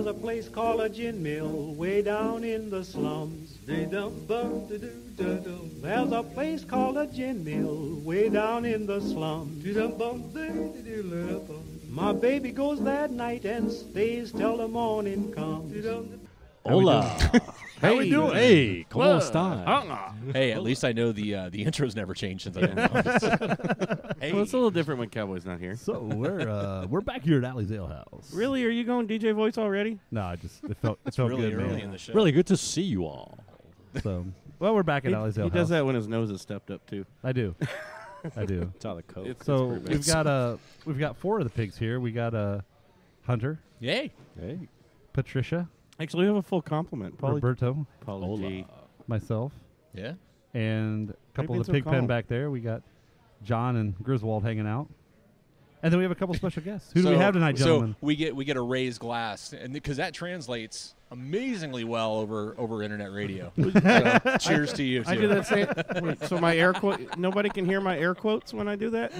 There's a place called a gin mill way down in the slums. There's a place called a gin mill way down in the slums. My baby goes that night and stays till the morning comes. Hola. How we doing? Hey, ¿cómo están? Hey, at least I know the intro's never changed since I've been on. Hey. Well, it's a little different when Cowboy's not here. So we're back here at Alley's Ale House. Really? Are you going DJ voice already? No, it felt really good, early man. in the show. Really good to see you all. So, well, we're back at Alley's Ale He House. does that when his nose is stepped up too. I do. I do. It's out of coke. So we've got 4 of the pigs here. We got Hunter, Yay. Hey. Patricia, Actually, we have a full complement. Roberto, Apology. myself, Yeah. and a couple been of the so pig pen calm? back there. We got John and Griswold hanging out, and then we have a couple special guests. Who do we have tonight, gentlemen? So we get a raised glass, and because that translates amazingly well over internet radio. So, cheers to you. I too. do that same. Wait, so my air quote. Nobody can hear my air quotes when I do that.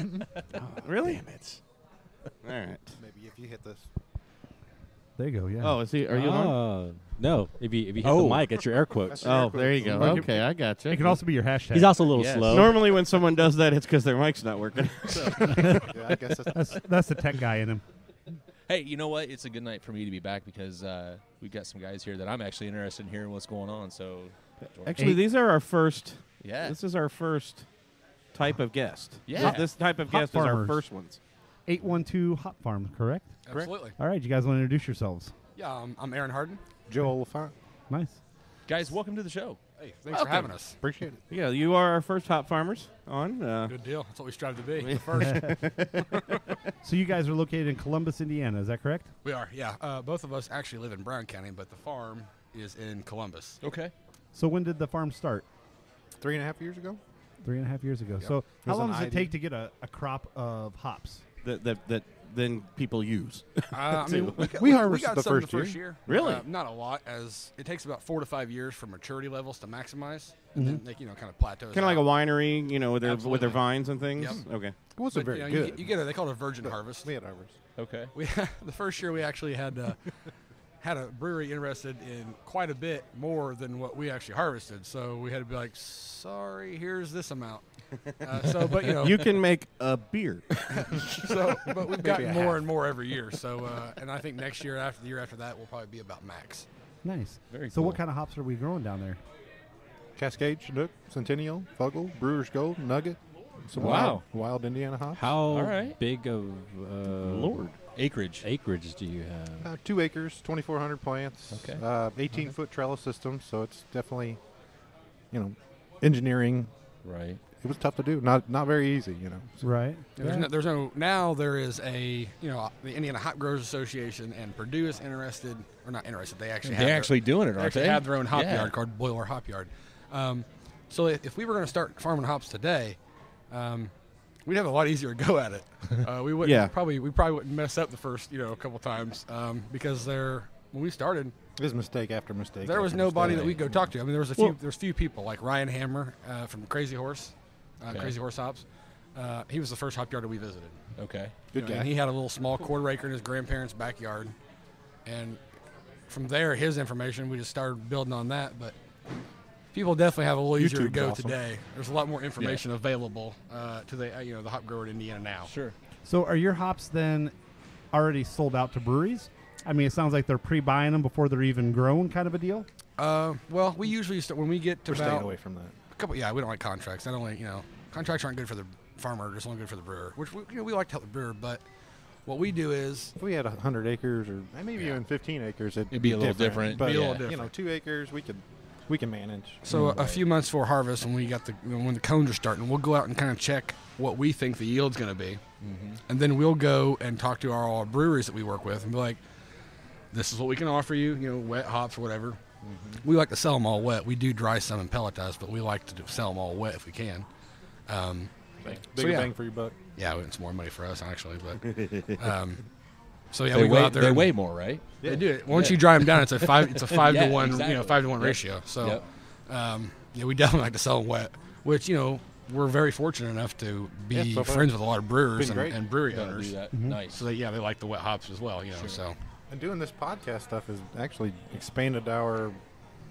Really? Damn it. All right. Maybe if you hit this. There you go. Yeah. Oh, is he? Are you on? No, if you hit Oh. the mic, it's your air quotes. Oh, there you go. Like Okay, I got you. it can also be your hashtag. He's also a little Yes. slow. Normally, when someone does that, it's because their mic's not working. Yeah, I guess that's the tech guy in him. Hey, you know what? It's a good night for me to be back because we've got some guys here that I'm actually interested in hearing what's going on. So, Actually, these are our first. yeah. This is our first type of guest. Yeah. This type of Hop guest is our farmers. first ones. 812 Hop Farm, correct? Absolutely. All right, you guys want to introduce yourselves? Yeah, I'm Aaron Harden. Joel LaFont. Nice. Guys, welcome to the show. Hey, thanks for having us. Appreciate it. Yeah, you are our first hop farmers on. Good deal. That's what we strive to be. The first. So you guys are located in Columbus, Indiana. Is that correct? We are, yeah. Both of us actually live in Brown County, but the farm is in Columbus. Okay. So when did the farm start? 3.5 years ago. 3.5 years ago. Yep. So how was long an does it idea. take to get a crop of hops? That then people use. I mean, We harvested got the some first year. Really? Not a lot, as it takes about 4 to 5 years for maturity levels to maximize, and then they, kind of plateaus. Kind of like a winery, with their Absolutely. vines and things. Yep. Okay. It wasn't But, very you good. You get they call it a virgin harvest. We had harvest. Okay. We the first year we actually had a brewery interested in quite a bit more than what we actually harvested, so we had to be like, sorry, here's this amount. But You can make a beer. but we've gotten more and more every year. So and I think next year, after the year after that, we'll probably be about max. Nice. Very So what cool. kind of hops are we growing down there? Cascade, Chinook, Centennial, Fuggle, Brewer's Gold, Nugget. Some Wow. wild Indiana hops. How All right. big of Lord. Acreage. acreage do you have? 2 acres, 2,400 plants. Okay. 18-foot trellis system, so it's definitely, engineering. Right. It was tough to do. Not very easy, So Right. There's no now there is a the Indiana Hop Growers Association, and Purdue is interested or not interested. They actually They're have actually doing it, they aren't actually they? have their own hop Yeah. yard called Boiler Hop Yard. So if we were going to start farming hops today, we'd have a lot easier to go at it. We wouldn't Yeah. probably wouldn't mess up the first couple times because when we started, it was mistake after mistake. there was after nobody mistake. that we'd go talk to. I mean, there was few people like Ryan Hammer from Crazy Horse, Okay. Crazy Horse Hops. He was the first hop yard that we visited. Okay. Good guy. And he had a little small quarter acre in his grandparents' backyard, and from there, his information we just started building on that. But people definitely have a little easier to YouTube's go awesome. today. There's a lot more information available to the the hop grower in Indiana now. Sure. So are your hops then already sold out to breweries? I mean, it sounds like they're pre-buying them before they're even grown, kind of a deal. Well, we usually start when we get to We're staying about away from that. a couple. Yeah, we don't like contracts. Not only contracts aren't good for the farmer; they're just only good for the brewer. Which we like to help the brewer, but what we do is If we had 100 acres or maybe even 15 acres, It'd be a little different. But Be a little different. 2 acres, we can manage. so a few months before harvest, when we got when the cones are starting, we'll go out and kind of check what we think the yield's going to be, and then we'll go and talk to our breweries that we work with and be like, "This is what we can offer you. Wet hops or whatever." We like to sell them all wet. We do dry some and pelletize, but we like to sell them all wet if we can. Bigger yeah. bang for your buck. Yeah, it's more money for us actually, but so yeah, They we go weigh, out there. they and weigh more, right? They do it. Once you dry them down, it's a 5 Yeah, to 1, exactly. 5 to 1 Yep. ratio. So, Yep. we definitely like to sell them wet, which we're very fortunate enough to be Yeah, so far friends with a lot of brewers been great. and brewery Gotta owners. do that. Mhm. Nice. So they like the wet hops as well. Sure. So And doing this podcast stuff has actually expanded our,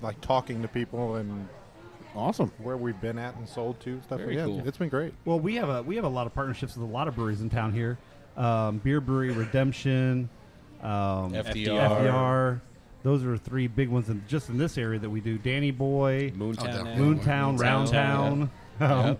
like, talking to people and Awesome. where we've been at and sold to stuff. Very Yeah, cool. it's been great. Well, we have a lot of partnerships with a lot of breweries in town here. Beer Brewery, Redemption, FDR. Those are 3 big ones just in this area that we do. Danny Boy, Moontown. Moontown, Moontown, Roundtown,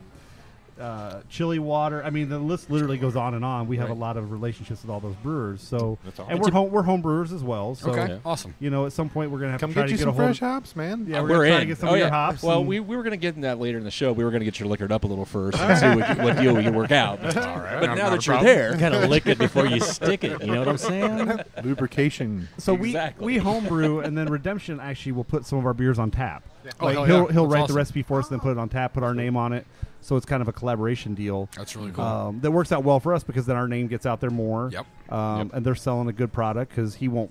Chili Water. I mean, the list literally goes on and on. We have a lot of relationships with all those brewers. So, That's awesome. and we're home brewers as well. So, Okay, awesome. you know, at some point we're gonna have Come to try get to you get a some hold. fresh hops, man. Yeah, We're gonna try in. to get some of your hops. Well, and- we were going to get in that later in the show. We were going to get you liquored up a little first and see what deal we can work out. But, All right. but not now a that you're problem. there, Gotta lick it before you stick it. You know what I'm saying? Lubrication. So Exactly. we homebrew, and then Redemption actually will put some of our beers on tap. Oh, Like hell he'll yeah. he'll That's write awesome. the recipe for us, then put it on tap, put our name on it. So it's kind of a collaboration deal. That's really cool. That works out well for us because then our name gets out there more. Yep. And they're selling a good product because he won't.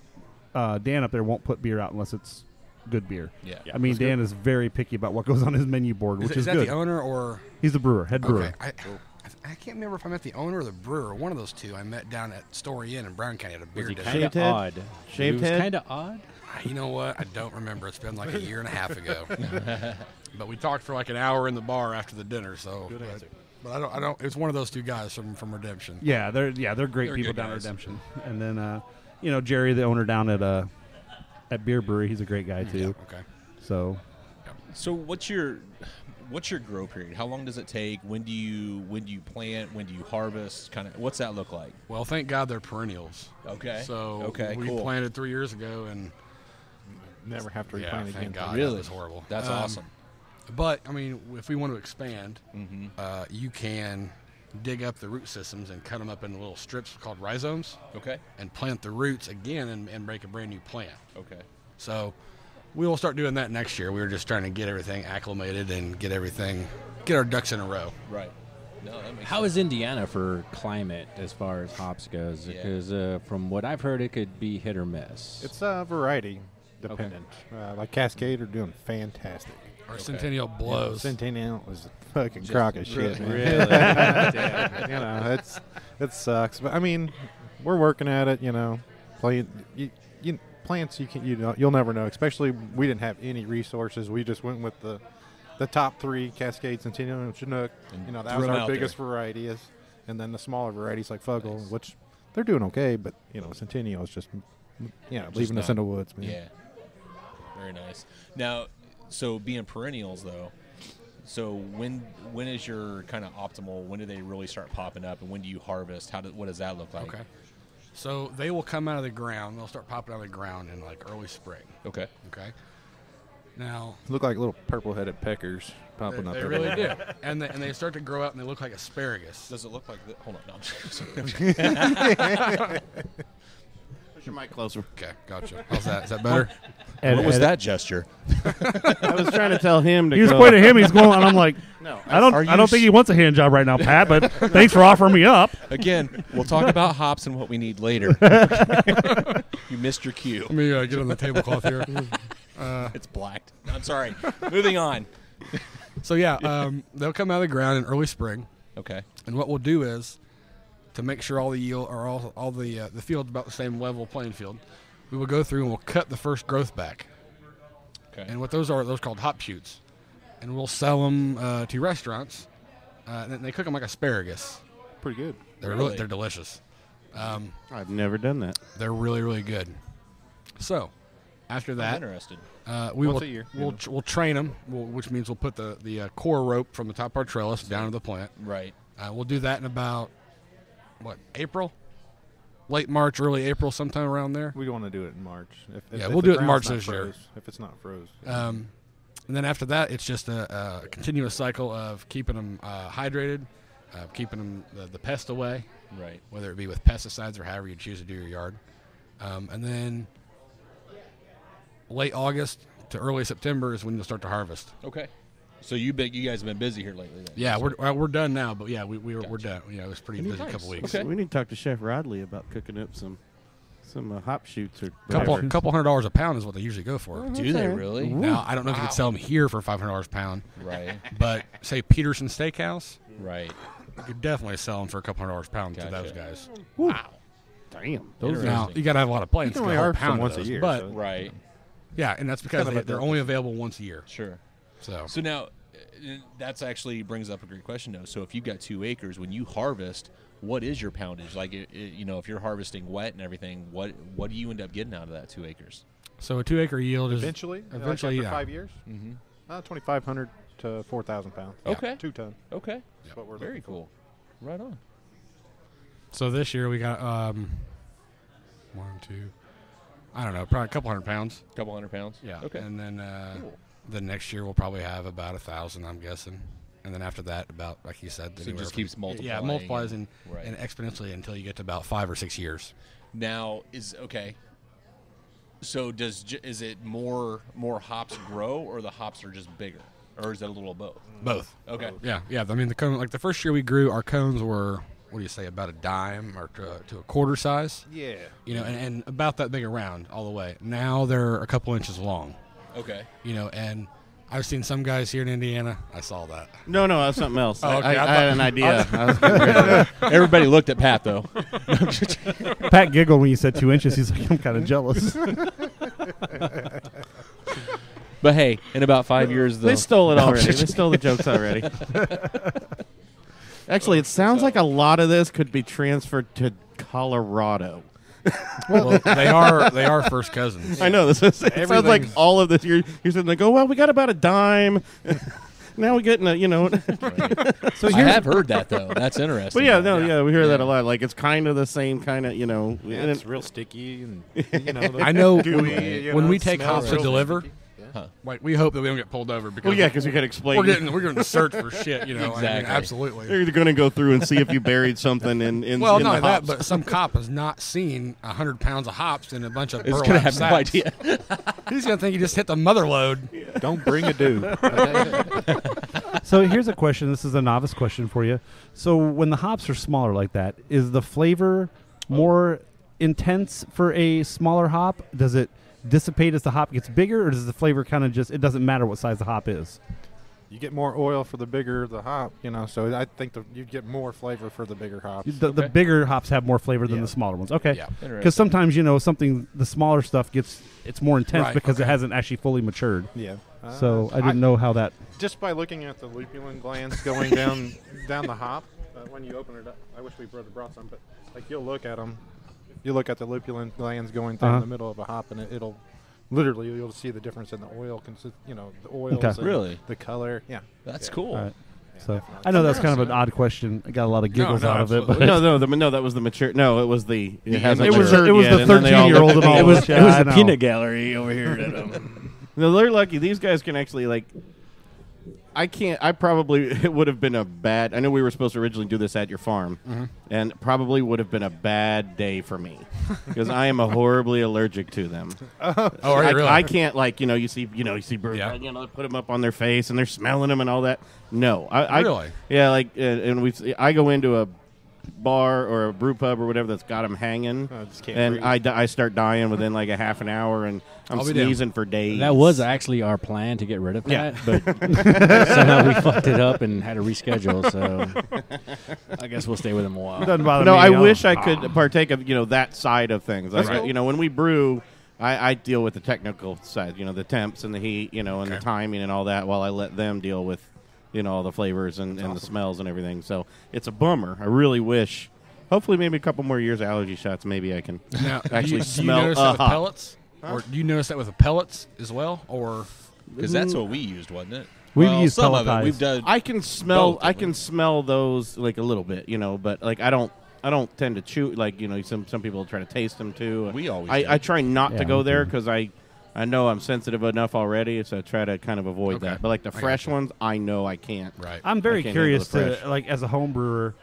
Dan up there won't put beer out unless it's good beer. yeah. I mean, Dan is very picky about what goes on his menu board, which is is that good. the owner or? He's the brewer, head brewer. Okay. I can't remember if I met the owner or the brewer. One of those two I met down at Story Inn in Brown County at a beer Was he dinner. kind of Shaved head? odd? Shaved He was head? kind of odd. You know what? I don't remember. It's been like a year and a half ago. But we talked for like an hour in the bar after the dinner. So, but I don't. It's one of those two guys from Redemption. Yeah, they're great They're people good down at guys. Redemption. And then Jerry, the owner down at Beer Brewery, he's a great guy too. Yeah, okay. So So what's your grow period? How long does it take? When do you plant? When do you harvest? Kind of what's that look like? Well, thank God they're perennials. Okay. So okay, we cool. planted 3 years ago, and Never have to yeah, replant thank again. God. Really? That was horrible. That's awesome. But I mean, if we want to expand, Mm-hmm. you can dig up the root systems and cut them up into little strips called rhizomes, Okay. and plant the roots again and make a brand new plant. Okay. So we will start doing that next year. We were just trying to get everything acclimated and get our ducks in a row. Right. No, that makes How is Indiana for climate as far as hops goes? Yeah. Because from what I've heard, it could be hit or miss. It's variety dependent. Like Cascade are doing fantastic. Our Centennial blows. Centennial was a fucking crock of shit, man. Really? It sucks. But I mean, we're working at it. Plants you'll never know. Especially we didn't have any resources. We just went with the top 3: Cascade, Centennial, and Chinook. That threw was 'em our out biggest there. variety. And then the smaller varieties like Fuggle, which they're doing okay, but Centennial is just leaving us not- in the woods, man. Yeah. Very nice. Now, so being perennials though, so when is your kind of optimal? When do they really start popping up, and when do you harvest? What does that look like? Okay. So they will come out of the ground. They'll start popping out of the ground in like early spring. Okay. Okay. Now Look like little purple-headed peckers popping up they there. really do, and they start to grow out and they look like asparagus. Does it look like? Hold on. No, I'm just- Push your mic closer. Okay, gotcha. How's that? Is that better? what was that gesture? I was trying to tell him to he was go. pointing at him. He's going, and I'm like, No, I don't think he wants a hand job right now, Pat. But thanks for offering me up. Again, we'll talk about hops and what we need later. You missed your cue. Let me get on the tablecloth here. It's blacked. I'm sorry. Moving on. So yeah, they'll come out of the ground in early spring, Okay. and what we'll do is to make sure all the yield or all the field's about the same level playing field, we will go through and we'll cut the first growth back. Okay. And what those are called hop shoots, and we'll sell them to restaurants. And they cook them like asparagus. Pretty good. Really? They're delicious. I've never done that. They're really really good. So after I'm that, interested. we Once will a year, we'll train them, which means we'll put the core rope from the top of our trellis down to the plant. Right. We'll do that in about April, late March, early April, sometime around there. We want to do it in March. If we'll the do it in ground's March not this year. froze, if it's not froze. And then after that, it's just a continuous cycle of keeping them hydrated, keeping them the pest away, Right. whether it be with pesticides or however you choose to do your yard. And then late August to early September is when you'll start to harvest. Okay. So you guys have been busy here lately. Then. Yeah, we're done now, but yeah, we're done. Yeah, it was pretty busy Nice. couple weeks. Okay. We need to talk to Chef Rodley about cooking up some hop shoots or Couple whatever. $100 a pound is what they usually go for. Do they really? Now I don't know if you could sell them here for $500 a pound, Right. but say Peterson Steakhouse, Right. you could definitely sell them for a couple $100 a pound to Gotcha. those guys. Wow. Damn. Those Now you got to have a lot of plants. You to can only get a whole harvest them pound of once a those, year, but so- right. yeah, and that's because Kind of a they're only available once a year. Sure. So So now, that's actually brings up a great question, though. So if you got 2 acres, when you harvest, what is your poundage? Like, if you're harvesting wet and everything, what do you end up getting out of that 2 acres? So a 2 acre yield is Eventually, Eventually, like yeah. after 5 years, 2,500 to 4,000 pounds. Okay. 2 ton. Okay. That's what we're Very looking for. cool. Right on. So this year we got 1, 2, I don't know, probably a couple hundred pounds. Couple hundred pounds. Yeah. Okay. And then Cool. the next year we'll probably have about 1,000, I'm guessing. And then after that, about like you said, So it anywhere just from- keeps multiplying. Yeah, multiplies and, Right. and exponentially until you get to about 5 or 6 years. Now okay. So is it more hops grow, or the hops are just bigger, or is it a little of both? Both. Okay. Yeah, yeah. I mean, the cone, like the first year we grew, our cones were, what do you say, about a dime or to a quarter size. Yeah. You know, and about that big around all the way. Now they're a couple inches long. Okay. You know, and I've seen some guys here in Indiana. I saw that. No, that's something else. Oh, okay, I I had thought- an idea. I was getting ready to- Everybody looked at Pat though. Pat giggled when you said 2 inches. He's like, I'm kind of jealous. But hey, in about 5 years, They stole it already. They stole the jokes already. Actually, it sounds like a lot of this could be transferred to Colorado. Well, they are first cousins. I know this. It sounds like Everything's- all of this. You're sitting there, go, well, we got about a dime. Now we're getting So I have heard that though. That's interesting. But yeah, no, yeah, we hear that a lot. Like it's kind of the same kind of, Yeah, and it's real sticky and the I know gooey, when it we take smells hops to real deliver, sticky. Yeah. like we hope that we don't get pulled over because well, yeah, because we could explain. we're going to search for shit. You know, I mean, Exactly. absolutely. They're going to go through and see if you buried something in Well, in not the only that, hops. but some cop has not seen 100 pounds of hops in a bunch of It's burlap gonna have no sacks. idea. He's going to think he just hit the mother load. Don't bring a dude. So here's a question. This is a novice question for you. So when the hops are smaller like that, is the flavor more intense for a smaller hop? Does it dissipate as the hop gets bigger, or does the flavor kind of just, it doesn't matter what size the hop is? You get more oil for the bigger the hop, so I think you get more flavor for the bigger hops. The bigger hops have more flavor than Yeah. the smaller ones. Okay. Yeah. Because sometimes, the smaller stuff it's more intense Right, because it okay. hasn't actually fully matured. Yeah. So I didn't know how that. Just by looking at the lupulin glands going down the hop, when you open it up, I wish we brought some, but like you'll look at them, you look at the lupulin glands going down the middle of a hop, and it'll literally you'll see the difference in the oil, the oils, Okay. and Really? the color. Yeah, That's Yeah. cool. All right. Yeah, So definitely. I know that's kind of an odd question. I got a lot of giggles no, out of it, but absolutely. no, that was the mature. No, it was the. It hasn't it was matured the yet, and then they all 13-year-old looked and at all me. this. Yeah, I know. gallery over here. No, they're lucky. These guys can actually I can't. I probably it would have been a bad. I know we were supposed to originally do this at your farm, and probably would have been a bad day for me because I am horribly allergic to them. Oh, are you really? I can't you see birds, Yeah. they put them up on their face and they're smelling them and all that. No, I Really? yeah, and I go into a bar or a brew pub or whatever that's got them hanging, I just can't and breathe. I start dying within like a half an hour, and I'm I'll be damned. sneezing for days. That was actually our plan to get rid of Yeah. that, but somehow we fucked it up and had to reschedule. So I guess we'll stay with him a while. Doesn't bother No, me. I wish I could partake of that side of things. Like, That's cool. when we brew, I deal with the technical side, the temps and the heat, and the timing and all that, while I let them deal with all the flavors and the smells and everything. So it's a bummer. I really wish. Hopefully, maybe a couple more years of allergy shots. Maybe I can Now, actually do you smell notice a that with hop. pellets? Or do you notice that with the pellets as well? Or Because that's what we used, wasn't it? We've Well, used some of it. pelletized. We've done. I can smell. Both, I at can smell those like a little bit, but like I don't tend to chew. Like some people try to taste them too. We always I did. try not Yeah, to go we there do. because I know I'm sensitive enough already, so I try to kind of avoid Okay. that. But like the I fresh gotcha. ones, I know I can't. right? I'm very I can't curious handle the to, fresh. like, as a home brewer,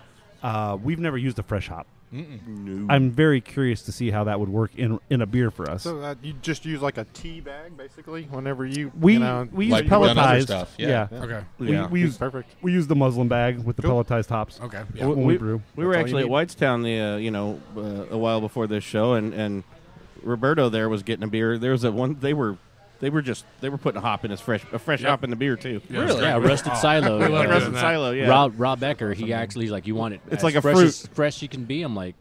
we've never used a fresh hop. No. I'm very curious to see how that would work in a beer for us. So you just use like a tea bag, basically, whenever you we use Like we've done other pelletized. stuff, Yeah. yeah. Okay. Yeah. We use perfect. we use the muslin bag with the Cool. pelletized hops. Okay. Well, When we brew. We were That's all actually you at Whitestown a while before this show, and Roberto there was getting a beer. There was they were putting a hop in a fresh hop in the beer too. Really? Yeah, rusted silo. we love Rusted that. silo, yeah. Rob Becker, he actually, he's like, you want it It's as like a fresh fruit. as fresh you can be. I'm like,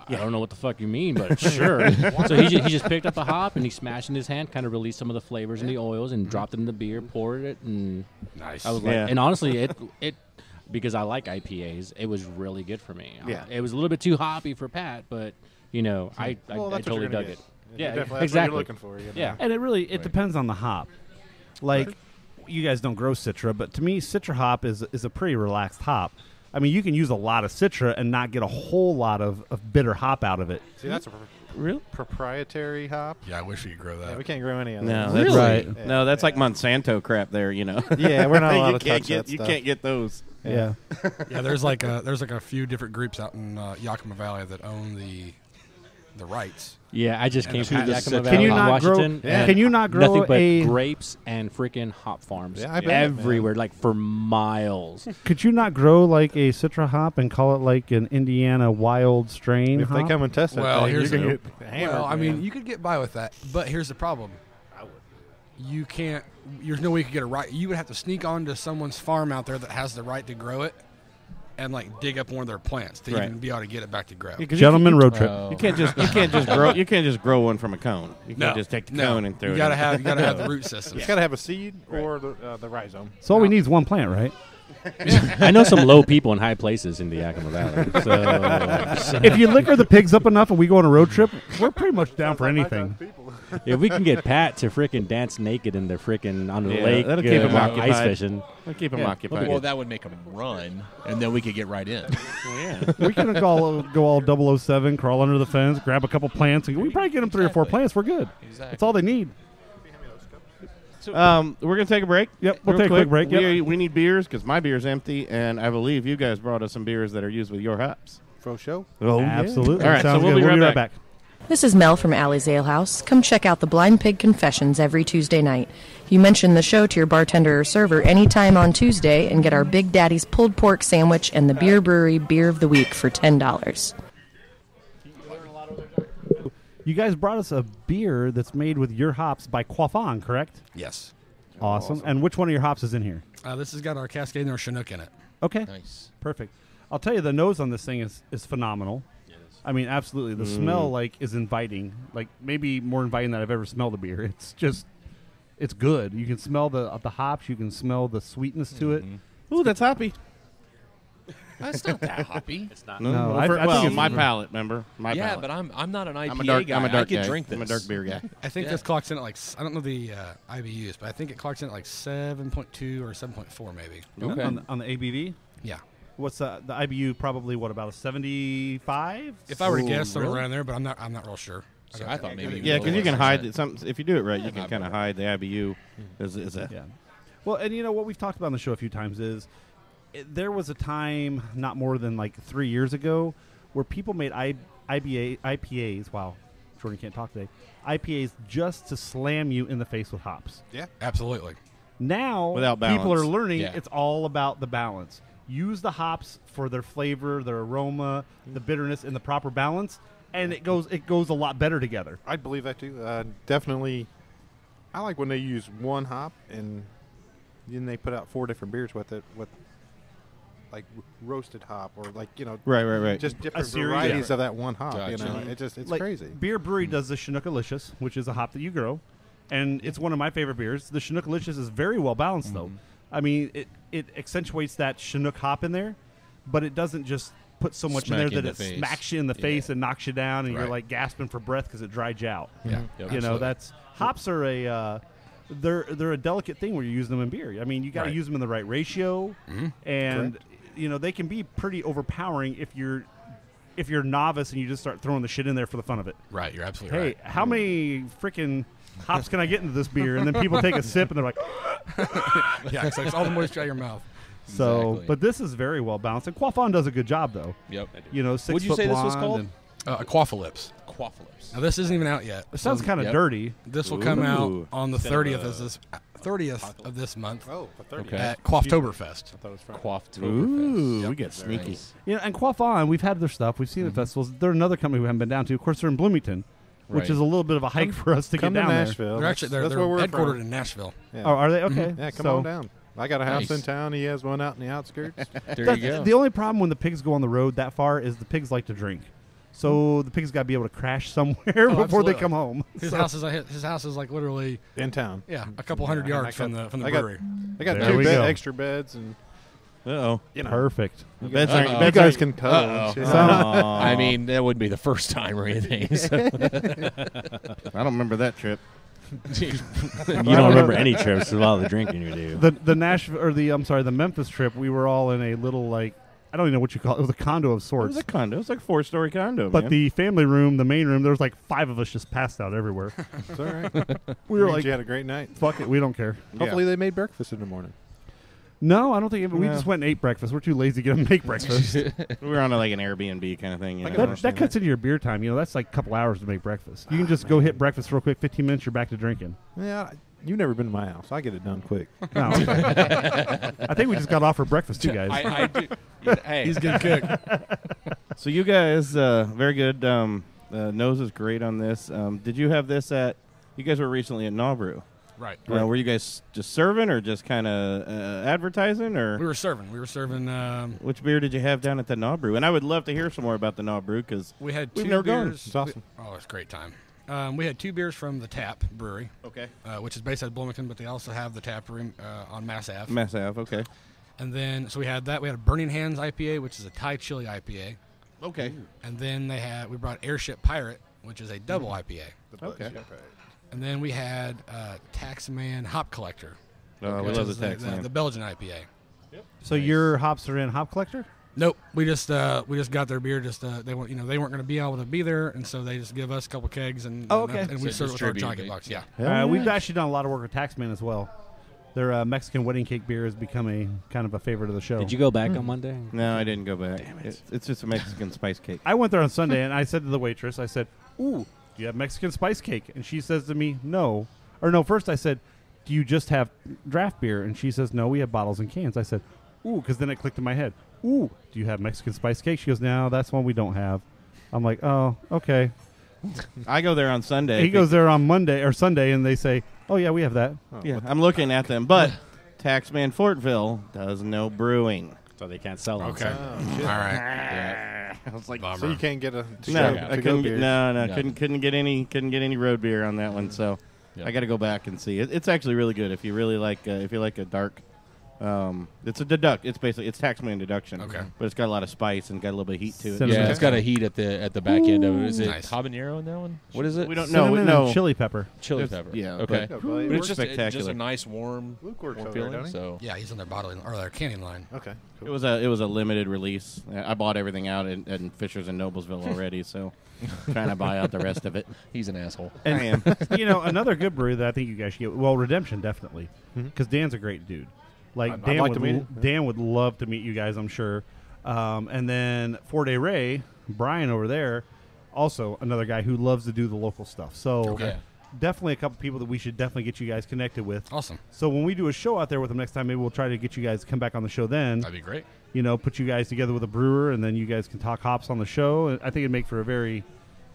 I don't know what the fuck you mean, but sure. So he just picked up a hop and he smashed in his hand, kind of released some of the flavors and the oils, and dropped it in the beer, poured it, and Nice. I was like, and honestly, it because I like IPAs, it was really good for me. Yeah. It was a little bit too hoppy for Pat, but I Well, I that's what totally you're gonna dug get. it. Yeah, Definitely, that's exactly. what you're looking for. You know? Yeah. And it depends on the hop. Like, you guys don't grow Citra, but to me, Citra hop is a pretty relaxed hop. I mean, you can use a lot of Citra and not get a whole lot of bitter hop out of it. See, that's a Really? proprietary hop. Yeah, I wish we could grow that. Yeah, we can't grow any of No, those. that's Really? right. No, that's like Monsanto crap there, you know. Yeah, we're not allowed you to can't touch get that you stuff. can't get those. Yeah. Yeah, there's like a few different groups out in Yakima Valley that own the rights. Yeah, I just came to from the Yakima Citra. Valley, Can you not grow? Washington. Yeah. Can you not grow Nothing but a? grapes and freaking hop farms Yeah, I bet, everywhere, like for miles. Could you not grow like a Citra hop and call it like an Indiana wild strain? If they hop? come and test that Well, thing, here's you can the- get hammered. Well, I mean, man. you could get by with that, but here's the problem. You can't. There's no way you could get a right. You would have to sneak onto someone's farm out there that has the right to grow it, and like dig up one of their plants to Right. even be able to get it back to grow. Yeah, 'cause Gentlemen you, road trip. Oh. you can't just grow one from a cone. You can't just take the cone and throw you it. gotta in. have the root system. You got to have a seed or the rhizome. So all we need is one plant, right? I know some low people in high places in the Yakima Valley. So If you liquor the pigs up enough and we go on a road trip, we're pretty much down for anything. if we can get Pat to freaking dance naked in the freaking on the Yeah, lake, that'll keep him ice occupied. fishing. We'll keep them occupied. Well, that would make them run, and then we could get right in. yeah. We can go all 007, crawl under the fence, grab a couple plants, and we probably get them 3 or 4 plants. We're good. Exactly. That's all they need. We're gonna take a break. Yep, we'll real take a quick break. Yep. We need beers because my beer's empty, and I believe you guys brought us some beers that are used with your hops. For show. Oh, Absolutely. All right, Sounds so we'll good. be right back. This is Mel from Alley's Ale House. Come check out the Blind Pig Confessions every Tuesday night. You mention the show to your bartender or server anytime on Tuesday and get our Big Daddy's pulled pork sandwich and the Beer Brewery Beer of the Week for $10. You guys brought us a beer that's made with your hops by Quaff On, correct? Yes. Awesome. And which one of your hops is in here? This has got our Cascade and our Chinook in it. Okay. Nice. Perfect. I'll tell you, the nose on this thing is phenomenal. I mean, absolutely. The smell, is inviting. Like, maybe more inviting than I've ever smelled a beer. It's just, it's good. You can smell the hops. You can smell the sweetness to it. Ooh, that's hoppy. It's not that hoppy. It's not. No, Well, I think well, it's- my palate, remember? My Yeah, palate. but I'm not an IPA I'm a dark. guy. I'm a dark I could guy. drink this. I'm a dark beer guy. I think Yeah. this clocks in at I don't know the IBUs, but I think it clocks in at 7.2 or 7.4 maybe. Okay. On the ABV? Yeah. What's the IBU? Probably about a 75? If I were to Ooh, guess, somewhere really? around there, but I'm not real sure. See, I thought maybe. Yeah, because you can lower hide than it. If you do it right, you Yeah, can not kind of better. hide the IBU. Is a Yeah. Well, and you know what we've talked about on the show a few times is there was a time not more than 3 years ago where people made IPAs. Wow, Jordan can't talk today. IPAs just to slam you in the face with hops. Yeah, absolutely. Now Without people balance. are learning Yeah. it's all about the balance. Use the hops for their flavor, their aroma, the bitterness in the proper balance, and it goes a lot better together. I'd believe that too. Definitely. I like when they use one hop and then they put out 4 different beers with it, with roasted hop or right. just different series, varieties of that one hop. Gotcha. It's Like, crazy. Beer Brewery does the Chinookalicious, which is a hop that you grow, and it's one of my favorite beers. The Chinookalicious is very well balanced, though. I mean, it accentuates that Chinook hop in there, but it doesn't just put so much Smack in you there in that the it face. smacks you in the face and knocks you down, and you're Right. like gasping for breath because it dried you out. Yeah. Yep. You know, Absolutely. that's hops are they're a delicate thing where you're using them in beer. I mean, you got to Right. use them in the right ratio, and they can be pretty overpowering if you're novice and you just start throwing the shit in there for the fun of it. Right, you're absolutely Hey, right. how many freaking hops can I get into this beer? And then people take a sip and they're like, Yeah, it's all the moisture out of your mouth. so. Exactly. But this is very well balanced. And Quaff On does a good job, though. Yep. 6 What'd you foot say this was blonde called? and- A Quaffalips. Quaffalips. Now this isn't even out yet. It sounds kind of Yep. dirty. This will come out Ooh. on the Bit of 30th a- 30th of this month Oh, for 30. Okay. at Quafftoberfest. I thought it was from. Quaffed. Ooh, Yep. we get Very sneaky. nice. And Quaff On, we've had their stuff. We've seen the festivals. They're another company we haven't been down to. Of course, they're in Bloomington, which Right. is a little bit of a hike for us to Come get to down there. Nashville. They're actually That's they're where we're headquartered from. in Nashville. Yeah. Oh, are they? Okay. Yeah, come So on down. I got a house Nice. in town. He has one out in the outskirts. There that's- you go. The only problem when the pigs go on the road that far is the pigs like to drink. So the pigs got to be able to crash somewhere before they absolutely. come home. His house is like literally In town. a couple hundred yards from the brewery. I got There two we go. extra beds, and Uh-oh. Perfect. Beds Uh-oh. aren't, you beds guys aren't- can tow. and shit. I mean, that wouldn't be the first time or anything. So. I don't remember that trip. You don't remember any trips with all the drinking you do. The Nashville or the Memphis trip, we were all in a little I don't even know what you call it. It was a condo of It sorts. was a condo. It was like a 4-story condo. But man. the family room, the main room, there was like 5 of us just passed out everywhere. It's all right. We were Means like, you had a great night. fuck it, we don't care. Hopefully they made breakfast in the morning. No, I don't think we No. just went and ate breakfast. We're too lazy to get them to make breakfast. we were on like an Airbnb kind of thing. You know? that cuts into your beer time. You know, that's like a couple hours to make breakfast. You can just go hit breakfast real quick, 15 minutes, you're back to drinking. Yeah, you've never been to my house. I get it done quick. No. I think we just got off for breakfast too, guys. I do. Hey, He's good cook. So you guys, very good. Nose is great on this. Did you have this at? You guys were recently at Brew. Right. Were you guys just serving or just kind of advertising, or We were serving. which beer did you have down at the Brew? And I would love to hear some more about the Brew because We had We've 2 never gone. beers. It's awesome. It's a great time. We had 2 beers from the Tap Brewery, okay, which is based out of Bloomington, but they also have the tap room on Mass Ave. Mass Ave, okay, And then, so we had that. We had a Burning Hands IPA, which is a Thai chili IPA. okay, And then we brought Airship Pirate, which is a double IPA. okay. And then we had Taxman Hop Collector. Oh, we which love the is Tex Mex. the Belgian IPA. So your hops are in Hop Collector? Nope, we just got their beer. They weren't going to be able to be there, and so they just give us a couple kegs and Oh, okay. and we So serve it with our distribute jockey it. box. Yeah. We've actually done a lot of work with Taxman as well. Their Mexican wedding cake beer has become a kind of a favorite of the show. Did you go back on Monday? No, I didn't go back. It's just a Mexican spice cake. I went there on Sunday and I said to the waitress, I said, "Ooh, do you have Mexican spice cake?" And she says to me, "No." Or no, first I said, "Do you just have draft beer?" And she says, "No, we have bottles and cans." I said, "Ooh," because then it clicked in my head. "Ooh, do you have Mexican spice cake?" She goes, "No, that's one we don't have." I'm like, "Oh, okay." I go there on Sunday. He goes there on Monday or Sunday, and they say, "Oh yeah, we have that." Yeah, I'm looking at them, but Taxman Fortville does no brewing. So they can't sell them. Okay. All right. I was like, So you can't get a no, to-go I couldn't get, beer. no, No. couldn't get any road beer on that one. So Yeah. I got to go back and see. It's actually really good if you really like if you like a dark. It's a deduct. It's Taxman deduction. Okay. but it's got a lot of spice and got a little bit of heat to it. Cinnamon. Yeah, it's got a heat at the back end of it. Is it Nice. habanero in that one? What is it? We don't know. Cinnamon No, and chili pepper. Chili There's- pepper. yeah, Okay. but- Yeah, But it's just spectacular. a nice warm, Luke works warm over there, feeling. don't he? So Yeah, he's on their bottling or their canning line. Okay. It was a limited release. I bought everything out in Fishers and Noblesville already, so trying to buy out the rest of it. he's an asshole. I am. Another good brewery that I think you guys should get. Well, Redemption definitely, because Dan's a great dude. Like I'd Dan like would to meet him. Dan would love to meet you guys, I'm sure. And then 4-Day Ray, Brian over there, also another guy who loves to do the local stuff. So Okay. definitely a couple people that we should definitely get you guys connected with. Awesome. So when we do a show out there with them next time, maybe we'll try to get you guys to come back on the show then. That'd be great. Put you guys together with a brewer, and then you guys can talk hops on the show. I think it'd make for a very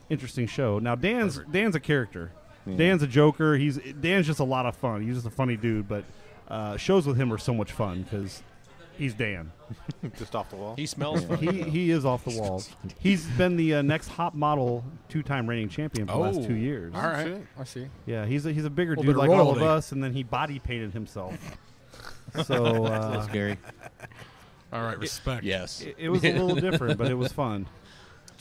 interesting show. Now, Dan's a character. Yeah. Dan's a joker. Dan's just a lot of fun. He's just a funny dude, but shows with him are so much fun because he's Dan. Just off the wall. He smells funny. He is off the walls. He's been the next hop model 2-time reigning champion for the last 2 years. All right. I see. Yeah, he's a bigger Little dude bit of like all of royalty. us, and then he body painted himself. So That's scary. All right. Respect. Yes. it was a little different, but it was fun.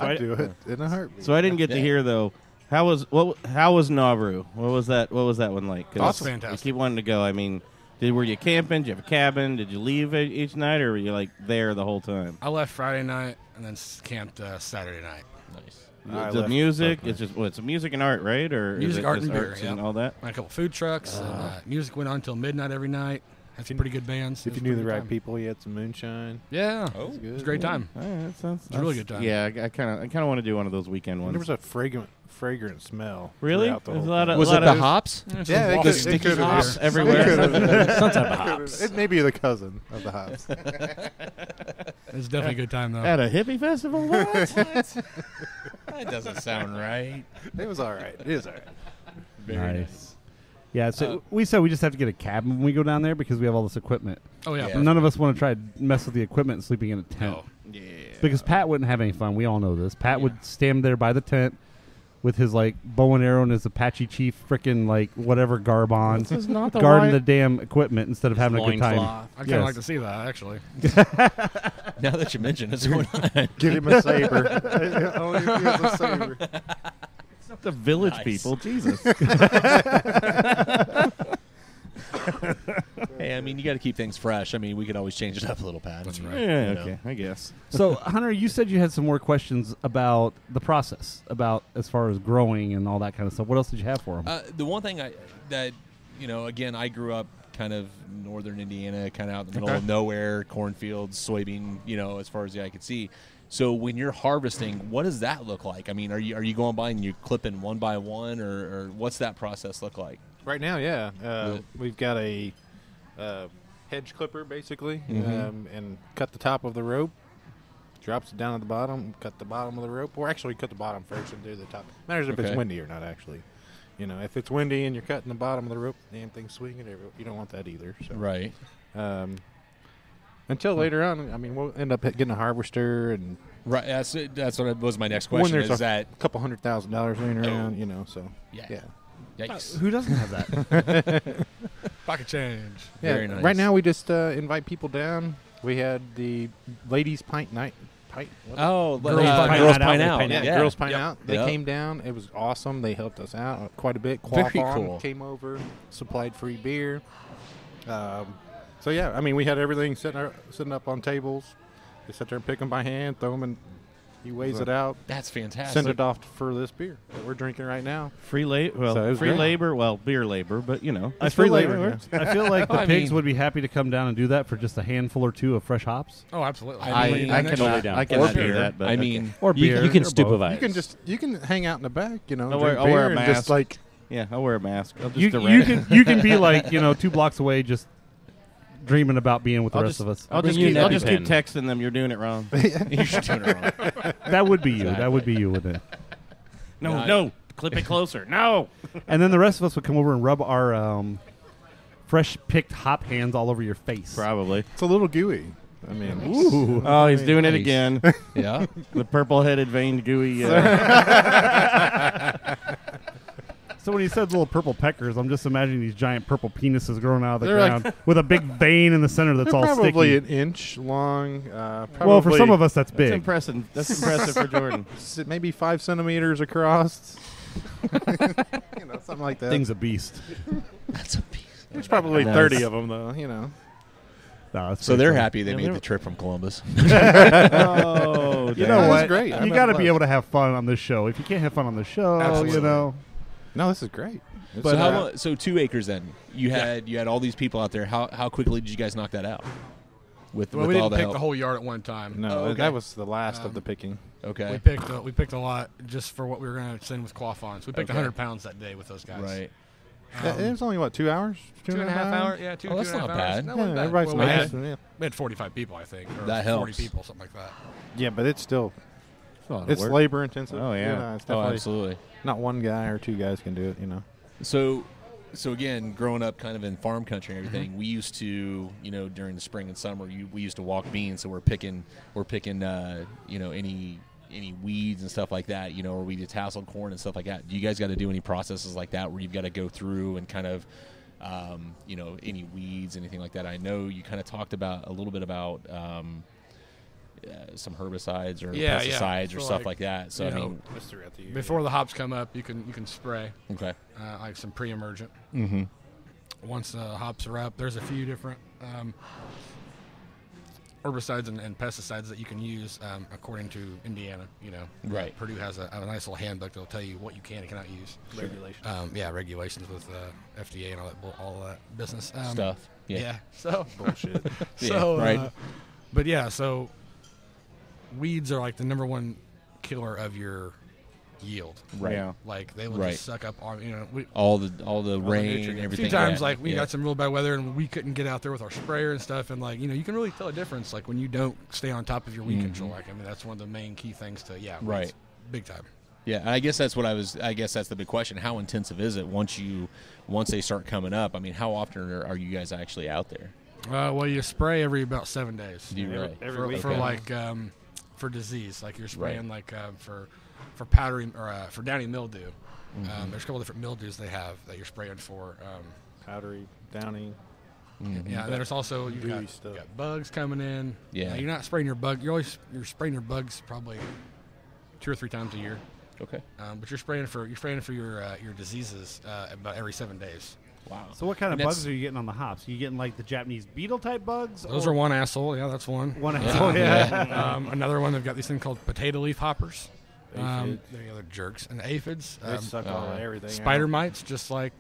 I'd do it in a heartbeat. So I didn't get to hear though. How was Nauru? What was that one like? 'Cause That's fantastic. I keep wanting to go. I mean, were you camping? Did you have a cabin? Did you leave each night, or were you like there the whole time? I left Friday night and then camped Saturday night. Nice. I The left music, both it's just it's music and art, right? Or is Music, it art, just and beer, arts yeah. and all that? Had a couple food trucks. And, music went on until midnight every night. Had some pretty good bands. If you knew the right people, you had some moonshine. Yeah. Oh. It was a great time. All right, that sounds It's a really good time. Yeah, I kind of want to do one of those weekend ones. There was a fragrant smell. Really? throughout the There's whole a lot thing. of Was it the hops? Yeah, Walk- it could, sticky it could hops have everywhere? Some type of hops. It may be the cousin of the hops. It was definitely a good time though. At a hippie festival? What? That doesn't sound right. It was all right. It is all right. Very nice. Yeah, so we said we just have to get a cabin when we go down there because we have all this equipment. Oh yeah. Yeah. perfect. None of us want to try to mess with the equipment and sleeping in a tent. No. Yeah. Because Pat wouldn't have any fun. We all know this. Pat would stand there by the tent with his like bow and arrow and his Apache Chief frickin' like whatever garb on, This is not the guarding right- the damn equipment instead of having a good time. I'd kind of like to see that, actually. Now that you mention it's going on. Get him a saber. Only if he has a saber. It's not the village Nice. people. Jesus. Hey, I mean, you got to keep things fresh. I mean, we could always change it up a little, Pat. That's right. Yeah, You know. okay, I guess. So, Hunter, you said you had some more questions about the process, about as far as growing and all that kind of stuff. What else did you have for him? The one thing that again, I grew up kind of northern Indiana, kind of out in the middle of nowhere, cornfields, soybean, as far as the eye could see. So when you're harvesting, what does that look like? I mean, are you going by and you're clipping one by one, or what's that process look like? Right now, yeah. We've got a hedge clipper, basically, and cut the top of the rope, drops it down at the bottom, cut the bottom of the rope, or actually cut the bottom first and do the top. Matters if it's windy or not, actually. If it's windy and you're cutting the bottom of the rope, the damn thing's swinging, you don't want that either. So. Right. Until later on, I mean, we'll end up getting a harvester and Right. That's what was my next question. when there's a couple $100,000 laying around, so Yeah. Yikes. Who doesn't have that? Pocket change. Yeah, Very nice. right now we just invite people down. We had the ladies' pint night. Oh, Girls Girls Pine Pine Out. Out. Yeah, Girls Pine Out. They Yep. came down. It was awesome. They helped us out quite a bit. Quaff Very On cool. came over, supplied free beer. So yeah, I mean, we had everything sitting up on tables. They sit there and pick them by hand, throw them, and he weighs it out, That's fantastic. send it off for this beer that we're drinking right now. Free labor. Well, So it was free great. labor. Well, beer labor, but I free feel like, labor, I feel like the I pigs mean- would be happy to come down and do that for just a handful or two of fresh hops. Oh, absolutely. I mean, I totally cannot. down. I cannot Or do beer. that. But I okay. mean, Or beer. You can or both. supervise. You can hang out in the back, I'll drink wear a beer and mask. just like yeah, I'll wear a mask. I'll just You direct. can be like 2 blocks away, just dreaming about being with the I'll rest just, of us. I'll bring just you keep, an I'll just keep EpiPen. texting them. You're doing it wrong. you should turn it around. That would be you. That would be you with it. No, No, no, clip it closer. No. And then the rest of us would come over and rub our fresh picked hop hands all over your face. Probably. it's a little gooey. I mean, Ooh. Oh, he's doing it Nice. again. Yeah. The purple-headed, veined, gooey. So when he said little purple peckers, I'm just imagining these giant purple penises growing out of the They're like- ground with a big vein in the center that's they're all probably sticky. an inch long. Probably Well, for some of us, that's That's big. impressive. That's impressive for Jordan. maybe 5 centimeters across. Something like that. Thing's a beast. That's a piece. There's probably Nice. 30 of them, though. No, that's So pretty they're funny. happy they Yeah, made they're- the trip from Columbus. Oh, You damn. know That was what? great. I'm You got to glad. be able to have fun on this show. If you can't have fun on the show, Absolutely. No, this is great. But how long, so 2 acres then? You had all these people out there. How quickly did you guys knock that out? With Well, we all didn't the pick help. the whole yard at one time. No, Oh, okay. that was the last of the picking. Okay. We picked a lot just for what we were going to send with Quaff On. So we picked Okay. 100 pounds that day with those guys. Right. It was only, 2 hours? 2.5 hours? Yeah, two Oh, that's and a half not hours. bad. No, Yeah, wasn't bad. everybody's Well, nice. we had 45 people, I think. Or That 40 helps. people, something like that. Yeah, but it's still, It's a lot of it's work. labor intensive. Oh, yeah. It's Oh, definitely absolutely. not one guy or 2 guys can do it, So again, growing up kind of in farm country and everything, we used to, during the spring and summer, we used to walk beans. So we're picking, any weeds and stuff like that, or we did tasseled corn and stuff like that. Do you guys got to do any processes like that where you've got to go through and kind of, any weeds, anything like that? I know you kind of talked about a little bit about some herbicides or Yeah, pesticides yeah. or So, stuff like, like that. So you I know, mean, Just throughout the year. Before the hops come up, you can spray okay. like some pre-emergent. Mm-hmm. Once the hops are up, there's a few different herbicides and pesticides that you can use according to Indiana. Right. Purdue has a nice little handbook that'll tell you what you can and cannot use. Regulations. Regulations with FDA and all that business Stuff. Yeah. So Bullshit. so right. but yeah, so weeds are like the number one killer of your yield. Right. Yeah. Like they will Right. just suck up all All the rain, nutrients. a everything. few times, yeah, like we yeah. got some real bad weather and we couldn't get out there with our sprayer and stuff, and you can really tell a difference, like when you don't stay on top of your weed control. Like that's one of the main key things to Right. weeds, big time. Yeah, and I guess that's the big question. How intensive is it once they start coming up? I mean, how often are you guys actually out there? Well, you spray every about 7 days. Do you really? Every week. For Okay. like for disease. Like you're spraying for powdery or for downy mildew. There's a couple different mildews they have that you're spraying for. Powdery, downy. Yeah, and there's also you got bugs coming in. Yeah, you're not spraying your bug. You're spraying your bugs probably 2 or 3 times a year. Okay. But you're spraying for your diseases about every 7 days. Wow. So what kind of bugs are you getting on the hops? Are you getting like the Japanese beetle type bugs? Those are one asshole. Yeah, that's one. One asshole. Yeah. Another one. They've got these things called potato leaf hoppers. They're the other jerks and the aphids. They suck all everything. Spider mites, just like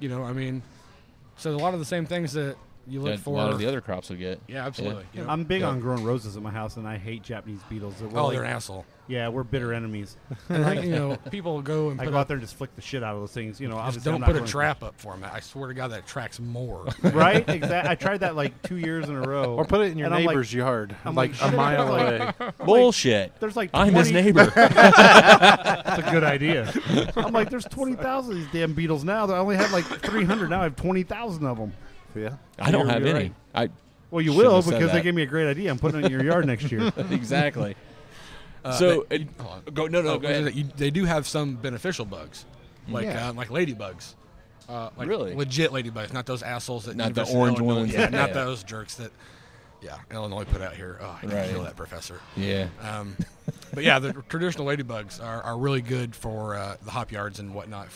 so a lot of the same things that you look for. A lot of the other crops will get. Yeah, absolutely. Yeah. I'm big on growing roses in my house, and I hate Japanese beetles. They're an asshole. Yeah, we're bitter enemies. And people go and I go out there and just flick the shit out of those things. Just don't put a trap up for them. I swear to God, that attracts more. Right? Exactly. I tried that like 2 years in a row. Or put it in your neighbor's yard. I'm like a mile away. Bullshit. There's like I'm his neighbor. That's a good idea. I'm like, there's 20,000 of these damn beetles now. I only had like 300. Now I have 20,000 of them. Yeah. I don't have any. Right. Well, you will because they gave me a great idea. I'm putting it in your yard next year. Exactly. Go ahead. They do have some beneficial bugs, like ladybugs. Really? Legit ladybugs, not those assholes that not the orange ones. Yeah, not those jerks that. Yeah, Illinois put out here. Oh, I can feel that, Professor. Yeah. But yeah, the traditional ladybugs are really good for the hop yards and whatnot.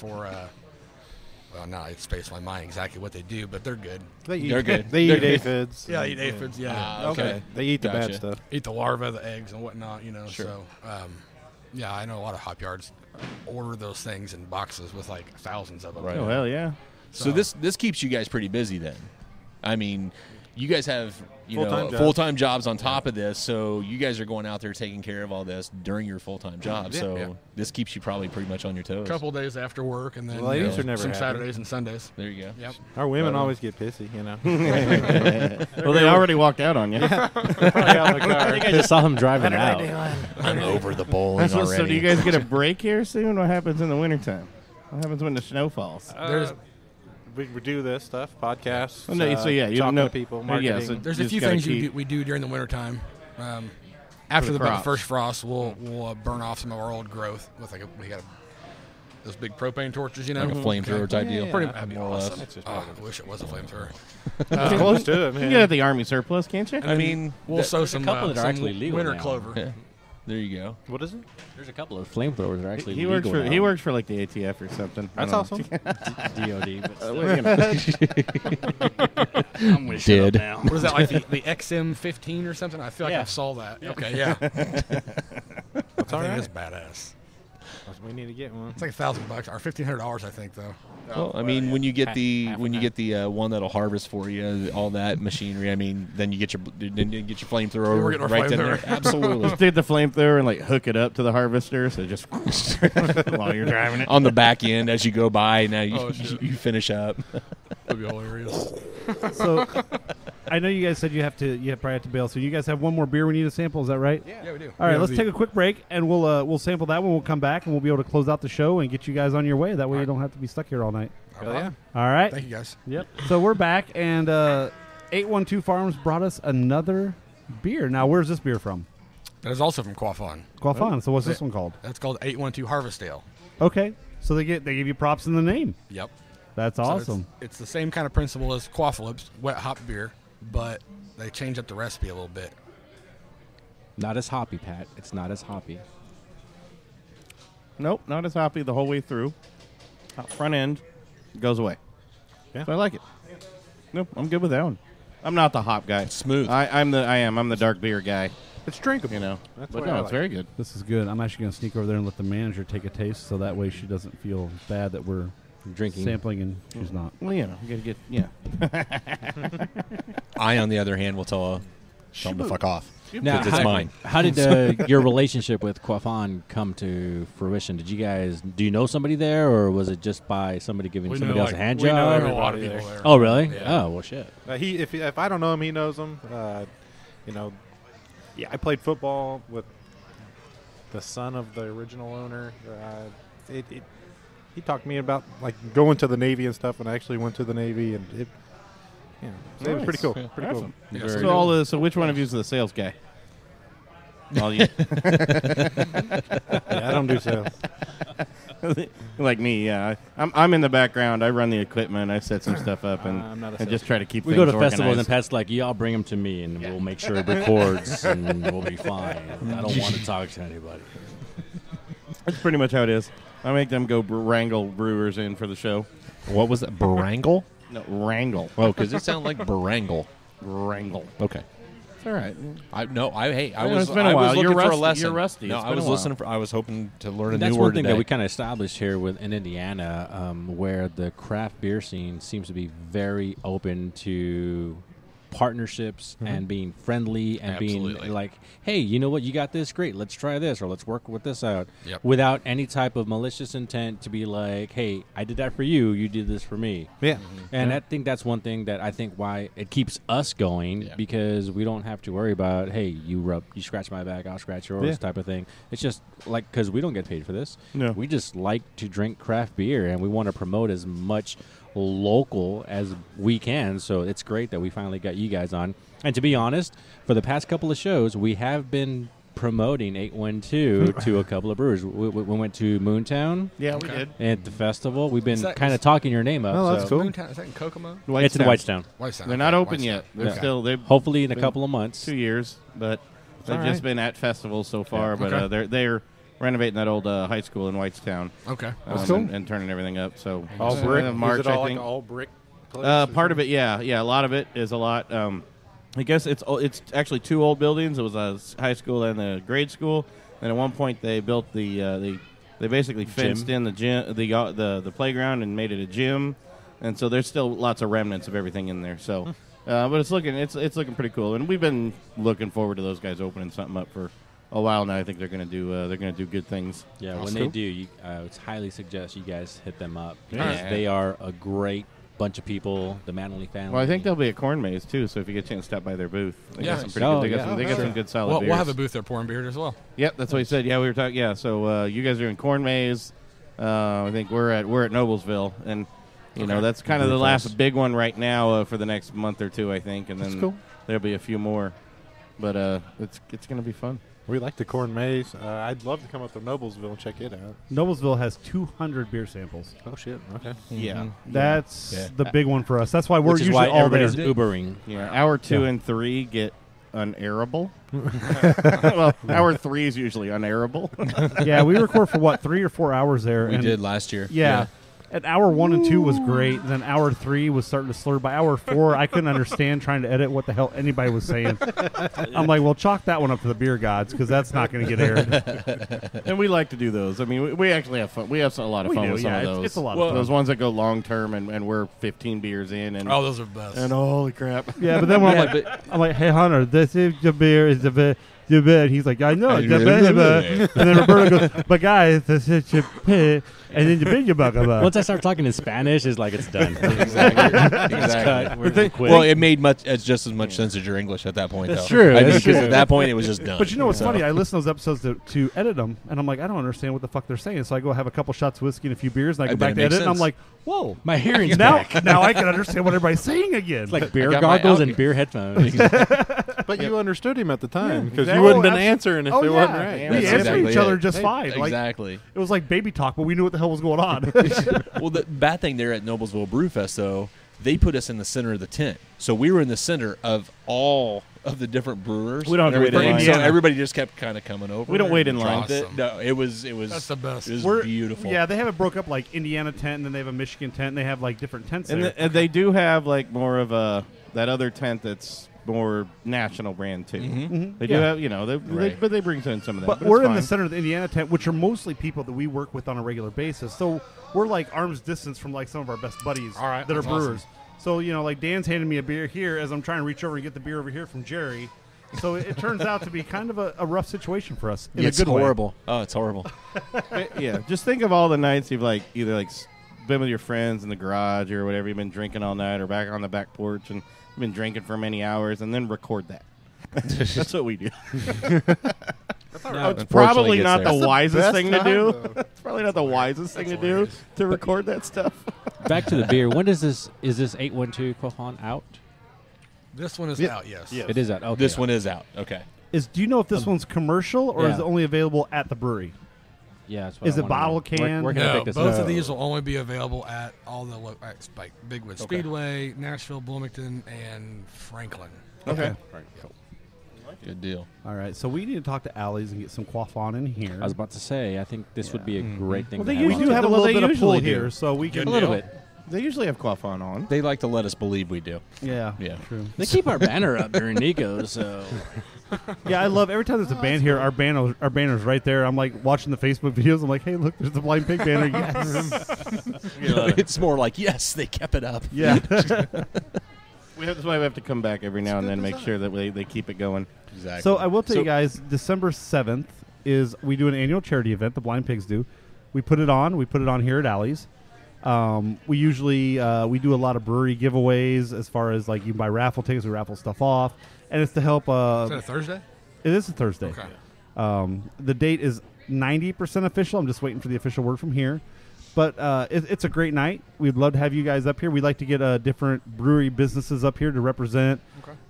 Well, now I spaced my mind exactly what they do, but they're good. They're good. They eat aphids. Yeah, they eat aphids. Yeah. Okay. They eat the bad stuff. Eat the larvae, the eggs, and whatnot. Sure. So, yeah, I know a lot of hop yards order those things in boxes with like thousands of them. Right. Oh, hell yeah. So this keeps you guys pretty busy then. I mean, you guys have full-time jobs on top of this, so you guys are going out there taking care of all this during your full-time job. This keeps you probably pretty much on your toes. A couple of days after work, and then ladies are never some happy. Saturdays and Sundays. There you go. Yep. Our women always get pissy, Well, they already walked out on you. I think I just saw him driving out. I'm over the bowling already. So do you guys get a break here soon? What happens in the wintertime? What happens when the snow falls? We do this stuff, podcasts. Talking to people, marketing. So there's a few things we do during the wintertime. After the first frost, we'll burn off some of our old growth with we got those big propane torches, like a flamethrower type deal. That'd be awesome. I wish it was a flamethrower. Close to it, man. You get at the Army surplus, can't you? I mean, we'll sow some couple that are actually legal winter now. clover. Yeah. There you go. What is it? There's a couple of flamethrowers that are actually He legal works for now. he works for like the ATF or something. That's awesome. DOD. But still. I'm dead. Now. What is that, like the XM15 or something? I feel like I saw that. Yeah. Okay, yeah. That's all right. It's badass. We need to get one. It's like $1,000 or $1,500, I think, though. Well, I mean, when you get the one that'll harvest for you, all that machinery. I mean, then you get your flamethrower We're getting our right flamethrower. there. Absolutely. Just take the flamethrower and like hook it up to the harvester, so just while you're driving it on the back end as you go by. Now you finish up. That'd be hilarious. So, I know you guys said you probably have to bail. So you guys have one more beer we need to sample. Is that right? Yeah, we do. All right, let's take a quick break, and we'll sample that one. We'll come back, and we'll be able to close out the show and get you guys on your way. That way you don't have to be stuck here all night. Hell yeah. All right. Thank you, guys. Yep. So we're back, and 812 Farms brought us another beer. Now, where's this beer from? That is also from Quaff On. Quaff On. So what's this one called? That's called 812 Harvest Ale. Okay. So they give you props in the name. Yep. That's awesome. It's the same kind of principle as Quaffalips, wet hop beer, but they change up the recipe a little bit. Not as hoppy, Pat. It's not as hoppy. Nope, not as hoppy the whole way through. Front end goes away. Yeah. So I like it. Nope, I'm good with that one. I'm not the hop guy. It's smooth. I'm the dark beer guy. It's drinkable. You know. That's But why I no, like it's very good. This is good. I'm actually going to sneak over there and let the manager take a taste, so that way she doesn't feel bad that we're Drinking. sampling and she's not. Well, you know, you gotta get I, on the other hand, will tell them to fuck off. Now, It's mine. How did your relationship with Quaff On come to fruition? Do you know somebody there, or was it just by somebody giving somebody else a hand we know job? everybody A lot of people there. there. Oh, really? Yeah. Oh, well, shit. If I don't know him, he knows him. Yeah, I played football with the son of the original owner. He talked to me about like going to the Navy and stuff, and I actually went to the Navy, and it was pretty cool. Nice. Pretty cool. Yeah, so which one of you is the sales guy? All you I don't do sales. like me, yeah. I'm in the background. I run the equipment. I set some stuff up I'm not a and just try to keep We things go to organized. festivals and Pat's like, y'all bring them to me and we'll make sure it records and we'll be fine. I don't want to talk to anybody. That's pretty much how it is. I make them go wrangle brewers in for the show. What was that? Barangle? No, wrangle. Oh, because it sounded like barangle. Wrangle. Okay. All right. I Yeah, was it's been a while. looking You're for a rusty. lesson. You're rusty. No, It's I been was a while. listening for. I was hoping to learn a That's new one word thing today. that we kind of established here in Indiana, where the craft beer scene seems to be very open to partnerships and being friendly and Absolutely. being like, hey, you know what, you got this, great, let's try this or let's work with this out, Yep. without any type of malicious intent to be like, hey, I did that for you, you did this for me. Yeah. And I think that's one thing that I think why it keeps us going, because we don't have to worry about, hey, you scratch my back, I'll scratch yours type of thing. It's just like, because we don't get paid for this. No. We just like to drink craft beer and we want to promote as much local as we can. So it's great that we finally got you guys on. And to be honest, for the past couple of shows, we have been promoting 812 to a couple of brewers. We went to Moontown. Yeah, we did. At the festival, we've been Is that- kind of talking your name up. Oh, that's so. cool. Moontown, is that in Kokomo? It's in Whitestown. Whitestown. They're not okay, open yet. They're Okay. still. They've Hopefully in a been couple of months. 2 years, but they've all just right. been at festivals so far. But Okay. they're renovating that old high school in Whitestown. Okay. And turning everything up. So All brick. March, Is it all I like think. all brick? Part of it, yeah. A lot of it is a lot. I guess it's actually two old buildings. It was a high school and a grade school. And at one point, they built they basically fenced in the gym, the playground, and made it a gym. And so there's still lots of remnants of everything in there. So, but it's looking pretty cool. And we've been looking forward to those guys opening something up for a while now. I think they're going to do good things. Yeah, when they do, I would highly suggest you guys hit them up. Yeah. Because they are a great bunch of people, the Manley family. Well, I think they'll be at Corn Maze too. So if you get a chance to stop by their booth, they got some pretty Oh, good. They got yeah. some, they got some good solid beers. We'll have a booth there pouring beer as well. Yep, that's what he said. Yeah, we were talking. Yeah, so you guys are in Corn Maze. I think we're at Noblesville, and you know that's kind of the last big one right now for the next month or two, I think, and then there'll be a few more. But it's going to be fun. We like the corn maze. I'd love to come up to Noblesville and check it out. Noblesville has 200 beer samples. Oh shit! Okay. Yeah, That's the big one for us. That's why we're Which is usually why all there. everybody's Ubering. yeah. Hour 2 and 3 get unairable. Well, hour 3 is usually unairable. Yeah, we record for what, 3 or 4 hours there. We and did last year. Yeah. At hour 1 and 2 was great. Then hour 3 was starting to slur. By hour 4, I couldn't understand trying to edit what the hell anybody was saying. I'm like, well, chalk that one up to the beer gods because that's not going to get aired. And we like to do those. I mean, we actually have fun. We have a lot of We fun do, with some yeah, of it's- those. it's a lot of fun. Those ones that go long term, and we're 15 beers in, and Oh, those are the best. and holy crap. Yeah, but then when I'm like, hey, Hunter, this is the beer. Is the beer. The beer. He's like, I know. It's the beer. And then Roberto goes, but guys, this is the beer. And then the beer you Once I start talking in Spanish, it's like it's done. Exactly. We're just quit. Well, it made just as much sense as your English at that point. That's though. true, I mean, that's 'cause true. at that point, it was just done. But you know what's So- funny? I listen to those episodes to edit them, and I'm like, I don't understand what the fuck they're saying. So I go have a couple shots of whiskey and a few beers, and I go I bet back it to makes edit, and I'm sense. like, whoa. My hearing's Now, back. now I can understand what everybody's saying again. It's like beer got my goggles out- and beer headphones. But you understood him at the time because exactly. you wouldn't Oh, been absolutely. answering if Oh, it yeah. wasn't right. Yeah, we that's answered exactly each other it. just fine. Like, Exactly. it was like baby talk, but we knew what the hell was going on. Well, the bad thing there at Noblesville Brewfest, though, they put us in the center of the tent. So we were in the center of all of the different brewers. We don't have to wait in and everything. line. So everybody just kept kind of coming over. We don't wait and in line. tried it. Awesome. No, it was. That's the best. It was We're- beautiful. Yeah, they have it broke up like Indiana tent, and then they have a Michigan tent, and they have like different tents And, there. and they do have like more of that other tent that's more national brand too. They do Yeah. have, you know, but they bring in some of that. But it's we're in the fine. center of the Indiana tent, which are mostly people that we work with on a regular basis. So we're like arm's distance from like some of our best buddies All right, that are that's brewers. awesome. So, you know, like Dan's handing me a beer here as I'm trying to reach over and get the beer over here from Jerry. So it turns out to be kind of a rough situation for us in It's a good way. horrible. Oh, it's horrible. Yeah, just think of all the nights you've like either like been with your friends in the garage or whatever. You've been drinking all night, or back on the back porch and you've been drinking for many hours, and then record that. That's what we do. It's probably gets not there. the wisest best thing to time, do. though. It's probably not the wisest thing to do to record that stuff. Back to the beer. When is this? Is this 812 Quaff On out? This one is Yeah. out, yes. Yeah. It is out. Okay. This one is out. Okay. do you know if this one's commercial or is Yeah. it only available at the brewery? Yeah, that's what Is I it wanna bottle know. can? Where can I No, pick this both up? of these will only be available at all the like Bigwood Speedway, Nashville, Bloomington, and Franklin. Okay. Good deal. All right, so we need to talk to Allie's and get some Quaff On in here. I was about to say, I think this would be a great thing well, to they have usually on. have a Well, little they bit of usually pull do. here, so we can a little bit. They usually have Quaff On. They like to let us believe we do. Yeah, Yeah. true. They keep our banner up during Nico, so Yeah, I love every time there's a band here. Our banner's right there. I'm like watching the Facebook videos. I'm like, hey, look, there's the Blind Pig banner. Yes. It's more like, yes, they kept it up. Yeah. That's why we have to come back every now and then, make sure that they keep it going. Exactly. So I will tell you guys, December 7th is we do an annual charity event. The Blind Pigs do. We put it on. We put it on here at Allie's. We usually we do a lot of brewery giveaways as far as like you can buy raffle tickets, we raffle stuff off, and it's to help. Is that a Thursday? It is a Thursday. Okay. The date is 90% official. I'm just waiting for the official word from here. But it's a great night. We'd love to have you guys up here. We'd like to get different brewery businesses up here to represent.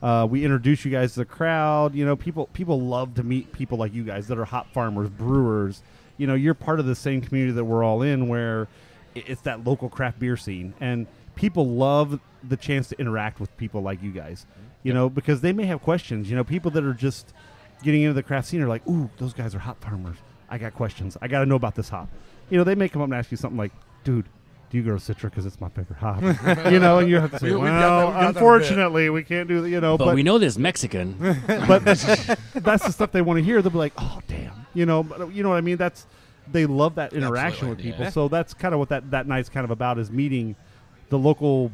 Okay. We introduce you guys to the crowd. You know, people love to meet people like you guys that are hop farmers, brewers. You know, you're part of the same community that we're all in, where it's that local craft beer scene, and people love the chance to interact with people like you guys. You know, because they may have questions. You know, people that are just getting into the craft scene are like, "Ooh, those guys are hop farmers. I got questions. I got to know about this hop." You know, they may come up and ask you something like, "Dude, do you grow Citra? Because it's my favorite hop." You know, and you have to say, We got "Well, that- we got that a bit." unfortunately, we can't do that." You know, but we know this Mexican. but that's the stuff they want to hear. They'll be like, "Oh, damn," you know. But you know what I mean? They love that interaction with Absolutely, people. yeah. So that's kind of what that night's kind of about, is meeting the local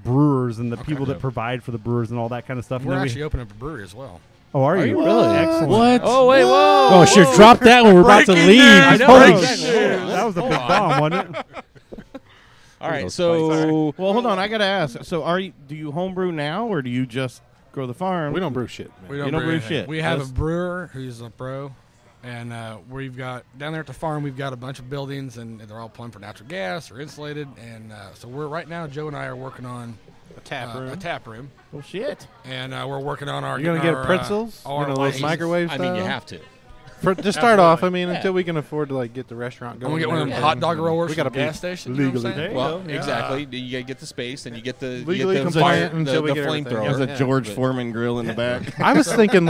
brewers and the people that provide for the brewers and all that kind of stuff. And We're then actually opening up a brewery as well. oh, are you really? Excellent. What? Oh, wait, whoa. Oh, shit! Drop that when we're about to Breaking leave. news. I know, Holy right? shit. That was a big bomb, wasn't it? All right, so Well, hold on. I got to ask. So do you homebrew now, or do you just grow the farm? We don't brew shit, man. We You don't brew anything. shit. We have Just- a brewer who's a pro, and we've got down there at the farm. We've got a bunch of buildings, and they're all plumbed for natural gas or insulated. And so we're right now. Joe and I are working on A tap room. a tap room, Well, shit. and we're working on our. You're gonna getting get our, pretzels? all our Those licenses. microwave I mean, you style? have to. To start off, I mean, Yeah. until we can afford to like get the restaurant I'm going. gonna get one of and them hot everything, dog rollers We from gotta the gas be station. You know what I'm legally. saying? Well, Yeah. exactly. You got to get the space, and you get the Legally fire, compliant until we the get everything. flamethrower. There's a Yeah. George Foreman grill in the back. I was thinking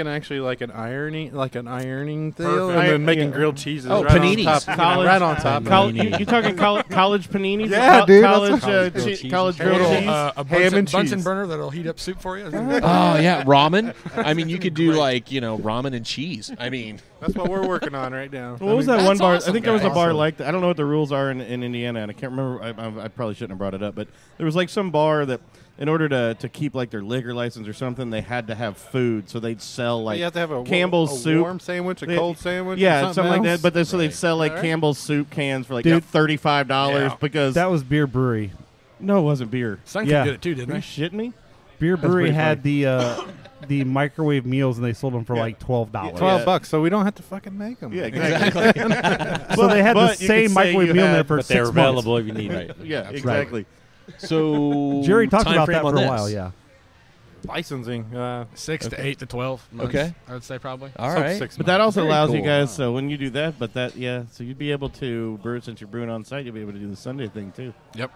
actually like an ironing deal, Perfect. and then making grilled cheeses. Oh, right paninis. on top, College- right on top. Panini. You talking college paninis? Yeah, dude, that's College, what- College grilled cheese. college Hey, grilled little, cheese. A Ham Bunsen, and Bunsen cheese. burner that'll heat up soup for you. Oh yeah, ramen. I mean, you could do ramen and cheese. I mean, That's what we're working on right now. What was that that's one bar? awesome, I think there was a guys. bar like that. I don't know what the rules are in Indiana, and I can't remember. I probably shouldn't have brought it up, but there was like some bar that, in order to keep like their liquor license or something, they had to have food, so they'd sell like you have to have a Campbell's a soup. warm sandwich, a They- cold sandwich, Yeah, or something like that. else. But so they'd Right. sell like Alright. Campbell's soup cans for like Dude. $35 Yeah. because That was Beer Brewery. no, it wasn't beer. Sunken Yeah. did it too, didn't Are you they? shitting me? Beer Brewery pretty had the microwave meals, and they sold them for like $12. $12, so we don't have to fucking make them. Yeah, exactly. So they had the But you could same say microwave you meal in had- there for But 6 they're months. available if you need right. it. Yeah, exactly. So Jerry talked time about frame that on for a this. while. Yeah. Licensing. 6 to 8 to 12 months, Okay. I would say probably. All so right. 6 But that months. also Very allows you cool. guys. So when you do that, so you'd be able to brew since you're brewing on site. You'll be able to do the Sunday thing too. Yep.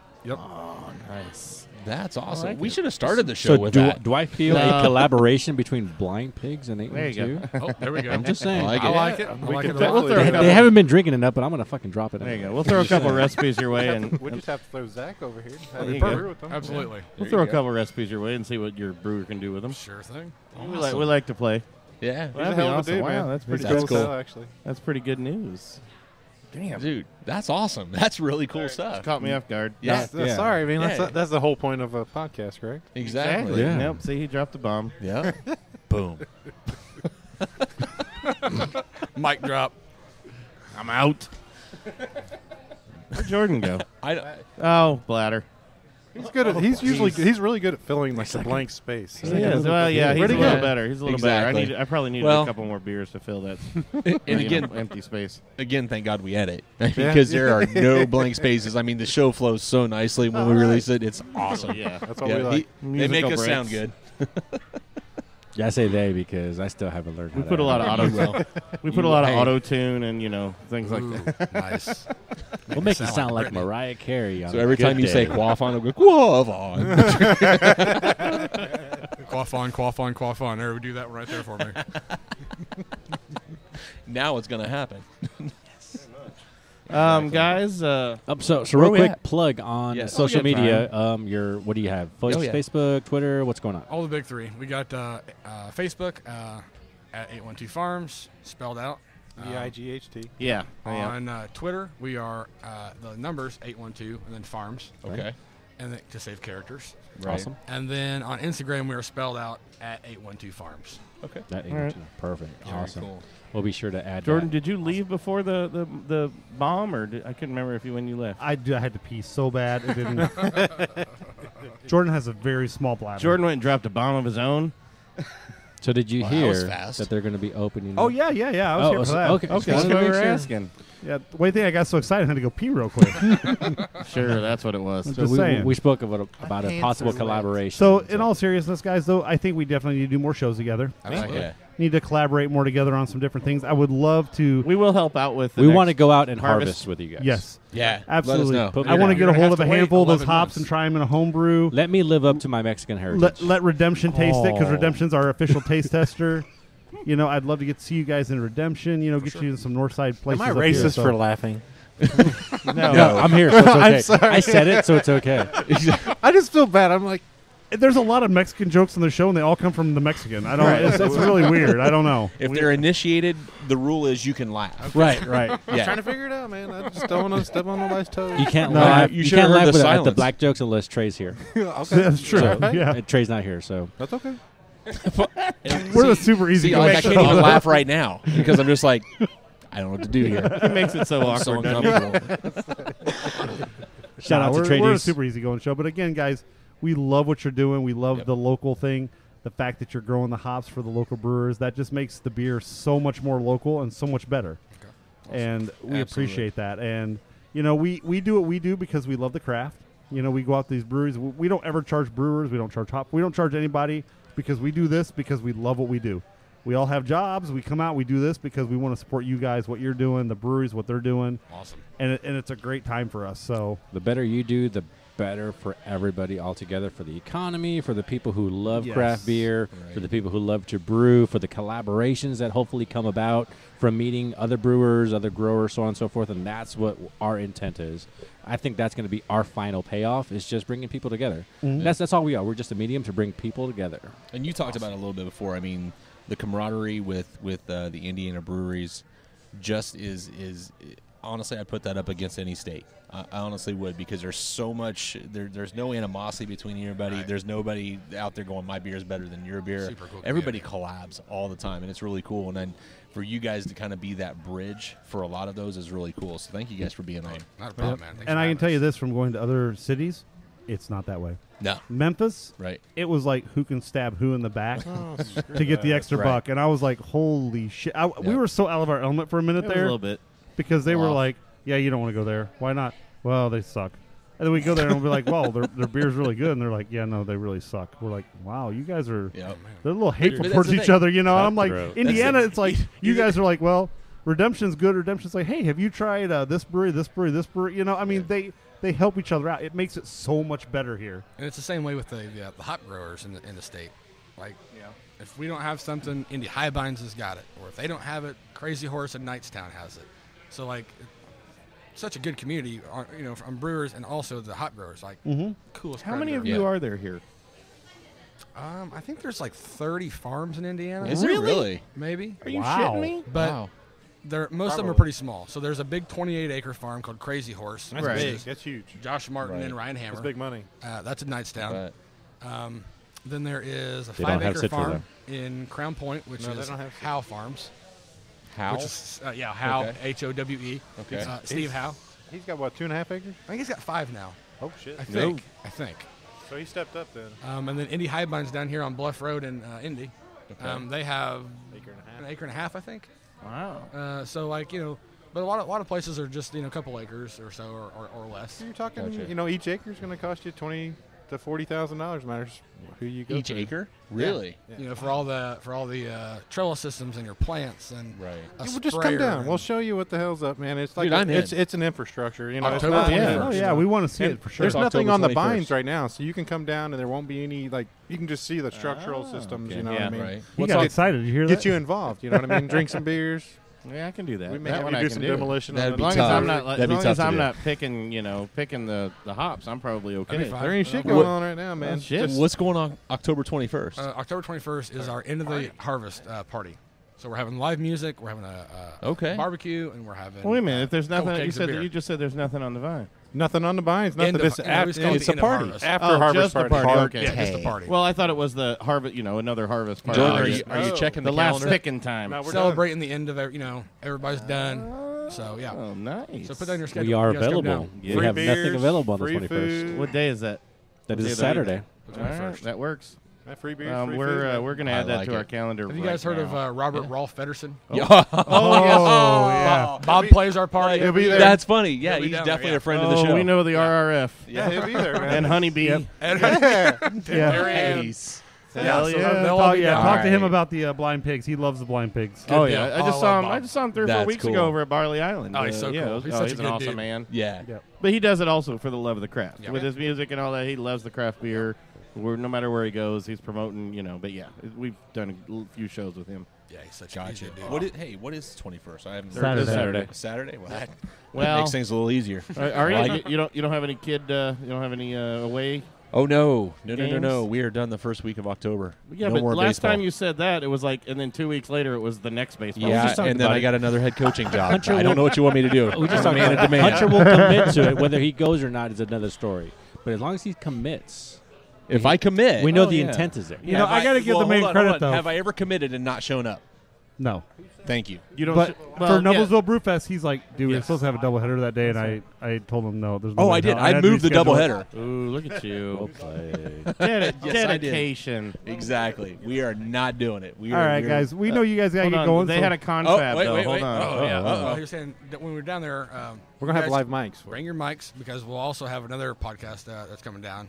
Nice. That's awesome. like we it. should have started the show So with do, that. do I feel No. a collaboration between Blind Pigs and There you 812? Oh, there we go. I'm just saying. I like I it. like it. I We like could it a lot. We'll throw a They, couple- they haven't been drinking enough, but I'm gonna fucking drop it. There you in. go. We'll throw a couple recipes your way, and We just have to throw Zach over here. There Have you him go. brew with them. Absolutely. we'll There throw you a go. couple recipes your way and see what your brewer can do with them. Sure thing. We like to play. Yeah. He's That'd a be hell of a awesome. dude, Wow, man. that's pretty That's cool. cool. Actually. That's pretty good news. Damn, Dude, that's awesome. That's really cool stuff. caught me off guard. Yeah. That's sorry, I mean, Yeah. that's the whole point of a podcast, correct? Exactly. Yeah. Nope. See, he dropped the bomb. Yeah. Boom. Mic drop. I'm out. Where'd Jordan go? I Oh, bladder. He's good at. He's really good at filling like the blank space. He is. Well, yeah, he's a Pretty little good. better. He's a little Exactly. better. I probably needed Well- a couple more beers to fill that. and again, empty space. thank God we edit because there are no blank spaces. I mean, the show flows so nicely when we release it. It's awesome. Yeah. That's what we like. They make Musical us sound breaks. good. Yeah, I say they because I still haven't learned. We how put to a lot of auto. We put a lot of Hey. auto tune and things like that. Nice. We'll make you Sound sound like like Britney. Mariah Carey. On So a every good time you say day. quaff on, I'll go quaff on. Quaff on, quaff on, quaff on. There, we do that right there for me. Now it's gonna happen. Guys, So Where real we quick at? plug on Yes. social Oh, yeah, media. Your what do you have? Oh, yeah. Facebook, Twitter. What's going on? All the big three. We got Facebook at 812 Farms, spelled out. EIGHT. yeah. On Twitter, we are the numbers 812 and then Farms, Okay. and then, to save characters. Right. Awesome. And then on Instagram, we are spelled out at 812 Farms. Okay. That All right. Perfect. Very Awesome. cool. We'll be sure to add Jordan, that. did you leave before the bomb, or I couldn't remember when you left? I had to pee so bad it didn't. Jordan has a very small bladder. Jordan went and dropped a bomb of his own. So did you Wow, that was hear fast. that they're going to be opening? Oh up? yeah. I was here for that. okay. Okay, Just that's wanted to what we make were sure. asking. Yeah. The way thing I got so excited, I had to go pee real quick. Sure, that's what it was. I'm So just we, saying. we spoke about a hands possible are wet. collaboration. So, in all seriousness, guys, though, I think we definitely need to do more shows together. Absolutely. Yeah. Need to collaborate more together on some different things. I would love to. We will help out with. we want to go out and harvest harvest. with you guys. Yes, Yeah. absolutely. Let us know. Put I want to me get down. a hold You're of gonna a have to handful of wait those 11 hops months. and try them in a home brew. Let me live up to my Mexican heritage. Let Redemption taste it because Oh. Redemption's our official taste tester. I'd love to get to see you guys in Redemption. Get you in some Northside places. Am I up here, racist so- for laughing? No, I'm here, so it's okay. I'm sorry. I said it, so it's okay. I just feel bad. I'm like, There's a lot of Mexican jokes on the show, and they all come from the Mexican. I don't. It's really weird. I don't know. If they're initiated, the rule is you can laugh. Right. I'm Yeah. trying to figure it out, man. I just don't want to step on nobody's toes. You can't No, laugh. you You should've can't heard laugh the at the silence. black jokes unless Trey's here. Okay. That's true. So, Yeah, Trey's not here, so That's okay. we're the super easy. See, like, I guys. can't even laugh right now because I'm just like, I don't know what to do here. It makes it so I'm so awkward. doesn't it? uncomfortable. shout out to we're Trey a Deuce. super easy going show. But again, guys, we love what you're doing. We love Yep. the local thing. The fact that you're growing the hops for the local brewers, that just makes the beer so much more local and so much better. And we appreciate that. And we do what we do because we love the craft. We go out to these breweries. We don't ever charge brewers. We don't charge we don't charge anybody because we do this because we love what we do. We all have jobs. We come out. We do this because we want to support you guys, what you're doing, the breweries, what they're doing. Awesome. And it's a great time for us. So The better you do, the better for everybody altogether, for the economy, for the people who love Yes. craft beer, for the people who love to brew, for the collaborations that hopefully come about from meeting other brewers, other growers, so on and so forth. And that's what our intent is. I think that's going to be our final payoff, is just bringing people together. That's all we are. We're just a medium to bring people together. And you talked about it a little bit before. I mean, the camaraderie with the Indiana breweries just is honestly, I'd put that up against any state. I honestly would, because there's so much. There's no animosity between anybody. Right. There's nobody out there going, my beer is better than your beer. Super cool Everybody community. collabs all the time, and it's really cool. And then for you guys to kind of be that bridge for a lot of those is really cool. So thank you guys for being on. Not a problem, man. Thanks and for I can having tell you us. this from going to other cities, it's not that way. No, Memphis, right. it was like who can stab who in the back Oh, to get the extra Right. buck. And I was like, holy shit. We were so out of our element for a minute It was a there little bit. because they were Off. like, yeah, you don't want to go there. Why not? Well, they suck. And then we go there and we'll be like, well, their beer's really good. And they're like, yeah, no, they really suck. We're like, wow, you guys are, Yeah. they're a little hateful But that's towards the each thing. other, And I'm like, Cutthroat. Indiana, That's it's like, you guys are like, well, Redemption's good. Redemption's like, hey, have you tried this brewery, this brewery, this brewery? I mean, they help each other out. It makes it so much better here. And it's the same way with the hop growers in the state. Like, if we don't have something, Indy Highbines has got it, or if they don't have it, Crazy Horse in Knightstown has it. So like, such a good community, from brewers and also the hop growers. Like, coolest. How many of Yeah. you are there here? I think there's like 30 farms in Indiana. Is it really? Maybe. Are you Wow. shitting me? But Wow. most of them are Probably. pretty small. So there's a big 28-acre farm called Crazy Horse. That's Right. big. That's huge. Josh Martin Right. and Ryan Hammer. That's big money. That's in Knightstown. But Then there is a They don't have 5-acre Citra, farm in Crown Point, which No, they is don't have Citra. Howe Farms. how? Which is, Howe, Okay. H-O-W-E. Okay. Steve Howe. He's got, what, 2.5 acres? I think he's got 5 now. Oh, shit. I think. So he stepped up then. And then Indy Highbines down here on Bluff Road in Indy. Okay. They have Acre and a half. an acre and a half, I think. Wow. So but a lot of places are just a couple acres or so or less. So you're talking, Gotcha. each acre is going to cost you 20, to $40,000 matters who you go Each through. acre? Really? Yeah. You know, for all the trellis systems in your plants and Right. a We'll just come sprayer down. and- We'll show you what the hell's up, man. It's like Dude, I'm in. it's an infrastructure. You know, it's October not, 21st. Oh yeah, we want to see and it for sure. There's nothing October on the 21st. vines right now, so you can come down and there won't be any you can just see the structural systems. okay. You know Yeah. what I mean? Right. He What's got on- excited. Did you hear Get that? you involved. You know what I mean? Drink some beers. Yeah, I can do that. We may that have one you I do can some do. demolition. That'd on be the As long as tough. I'm not, That'd be tough to do. picking the hops, I'm probably okay. That'd be fine. There ain't shit What- going on right now, man. shit. Just- What's going on October 21st? October 21st is our end of the harvest party. So we're having live music, we're having a Okay. barbecue, and we're having. Wait a minute. If there's couple nothing, kegs of beer. you just said there's nothing on the vine. nothing on the vines. Nothing. End of- This you know, it's called it's the a end of party harvest. after Oh, harvest just the party. party. Okay. Yeah, just the party. Well, I thought it was the harvest. Another harvest party. Jordan, George, are you checking the the last calendar? picking time. No, we're Celebrating the end of everybody's done. So yeah. Oh, nice. So put that on your schedule. We are You guys come available. down. We Free have nothing beers, available on the free 21st. food. What day is that? That is Yeah, a Saturday. All right, that works. Free beers. Free food. We're gonna I add that like to our it. calendar. Have you guys heard of Robert Rolf Feddersen? Yeah. Oh, yeah. Bob plays our party. He'll be there. That's funny. Yeah, He'll be he's down there, definitely yeah. a friend of the show. we know the RRF. Yeah, he'll be there, man. And Honeybee. And Yeah. Nice. Hell so yeah. they'll all be down. Talk to him Alright. about the blind pigs. He loves the blind pigs. Oh deal. yeah, Oh, I just I saw love him. Bob. I just saw him 3 or 4 That's weeks cool. ago over at Barley Island. Oh, he's so yeah, cool. He's such a an good awesome dude. man. Yeah. Yeah. But he does it also for the love of the craft. Yeah. With his music and all that, he loves the craft beer. No matter where he goes, he's promoting. But yeah, we've done a few shows with him. Yeah, he's such Gotcha. a good dude. What is 21st? I haven't Saturday. Saturday. Saturday? Well, that Well, makes things a little easier. Are you? Like- You don't have any kid? You don't have any away? Oh no. No. Games? We are done the first week of October. Yeah, no but more last baseball. time you said that, it was like, and then 2 weeks later, it was the next baseball. Yeah, We just and then I got another head coaching job. Hunter I don't know what you want me to do. We just I'm a man of demand. Hunter will commit to it. Whether he goes or not is another story. But as long as he commits, If I commit, we know Oh, the yeah. intent is there. You know, I got to give the main credit though. Have I ever committed and not shown up? No, Thank you. You don't. but well, for yeah. Noblesville Brewfest, he's like, dude, we're Yes. supposed to have a doubleheader that day, and I told him no. There's no Oh, way I in did. hell. I had to moved the reschedule it. doubleheader. Ooh, look at you. Well played. Yes, I did. Dedication. Exactly. We are not doing it. We All are, right, we're- guys, we know you guys got to Hold get on. going. They so- had a confab wait, though. wait, Hold wait. on. Oh, yeah. Well, he was saying that when we were down there, We're gonna you have guys live mics. Bring your mics because we'll also have another podcast that's coming down.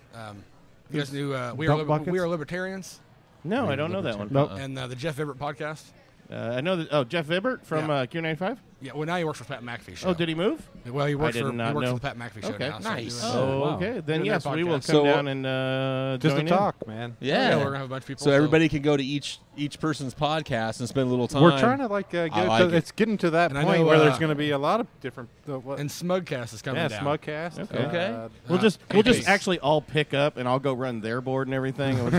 You guys knew we Dump are buckets? we are libertarians, No, I don't know that one. Nope. and the Jeff Ibbert podcast. I know that. Oh, Jeff Ibbert from Yeah. Q95. Yeah, well now he works for Pat McAfee show. Oh, did he move? Well, he works I did for he not works know. for the Pat McAfee show Okay. now. so Nice. he's doing, Oh, wow. okay. Then Doing yes, their we will podcast. come So- down and Just join to in. talk, man. Yeah. we're gonna have a bunch of people. So everybody can go to each person's podcast and spend a little time. We're trying to get I like to, it. it's getting to that And I point know, where there's going to be a lot of different. and Smugcast is coming yeah, down. Smugcast. Okay. We'll just BPC. actually all pick up, and I'll go run their board and everything. we'll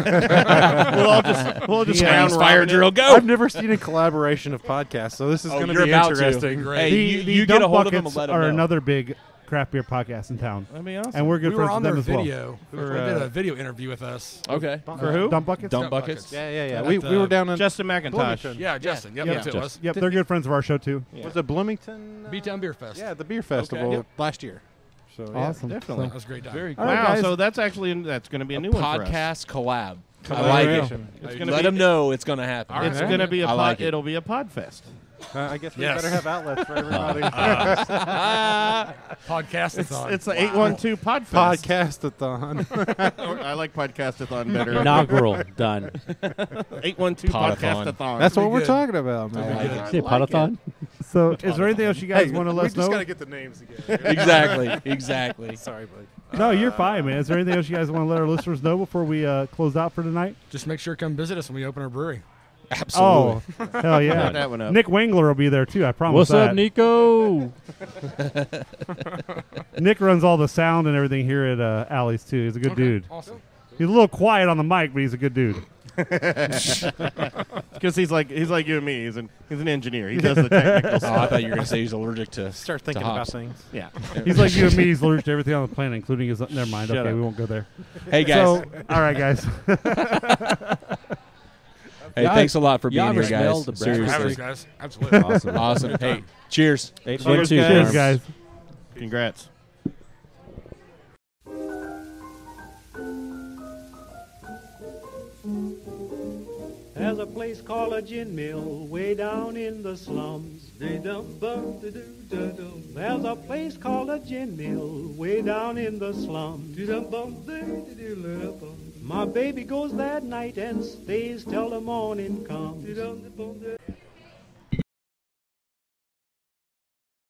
just round fire robin it. drill. Go. I've never seen a collaboration of podcasts, so this is Oh, going you're be about to. interesting. Hey, The you get a Dump hold of them and Buckets let them are know. another big craft beer podcast in town, That'd be awesome. and we're good We were friends on with their them as video. For, They did a video interview with us. Okay. For who? Dump Buckets. Dump buckets. Yeah, yeah, yeah. At We the- were down in Justin McIntosh. Bloomington. Yeah, Justin. Yep, Yeah. that's who it was. Yep, they're good friends of our show too. Was it Bloomington? B-Town Beer Fest. Yeah, the beer festival Yep. last year. So yeah. Awesome. definitely. That was a great time. Very All cool. right, Wow, guys. so that's going to be a new one for us. Podcast collab. I like it. Collaboration. It's going to Let be them know it's going to happen. It's going to be a I like it. It'll be a pod fest. I guess we Yes. better have outlets for everybody. Podcastathon. It's the 812 pod fest. Podcastathon. I like podcastathon better. Inaugural done. 812 Podathon. podcastathon. That's what we're good. talking about, man. I Say like Podathon? So, is there anything else you guys want to let us know? get the names together. Exactly. Sorry, buddy. No, you're fine, man. Is there anything else you guys want to let our listeners know before we close out for tonight? Just make sure to come visit us when we open our brewery. Absolutely. Oh, hell yeah! that one up. Nick Wangler will be there too. I promise. What's that. up, Nico? Nick runs all the sound and everything here at Alley's too. He's a good Okay, dude. Awesome. He's a little quiet on the mic, but he's a good dude. Because he's like you and me. He's an engineer. He does the technical Oh, I stuff. thought you were going to say he's allergic to Start to thinking about hops. things. Yeah. He's like you and me. He's allergic to everything on the planet, including his. Never mind. Shut Okay, up. we won't go there. Hey, guys. So, all right, guys. Hey, thanks a lot for being y'all here, ever smell guys. the breath? Having us, Seriously. guys. Absolutely. Awesome. Awesome. Hey, cheers. 812 Cheers, Farms. guys. Congrats. As a a place called a gin mill way down in the slums. There's a place called a gin mill way down in the slums. My baby goes that night and stays till the morning comes.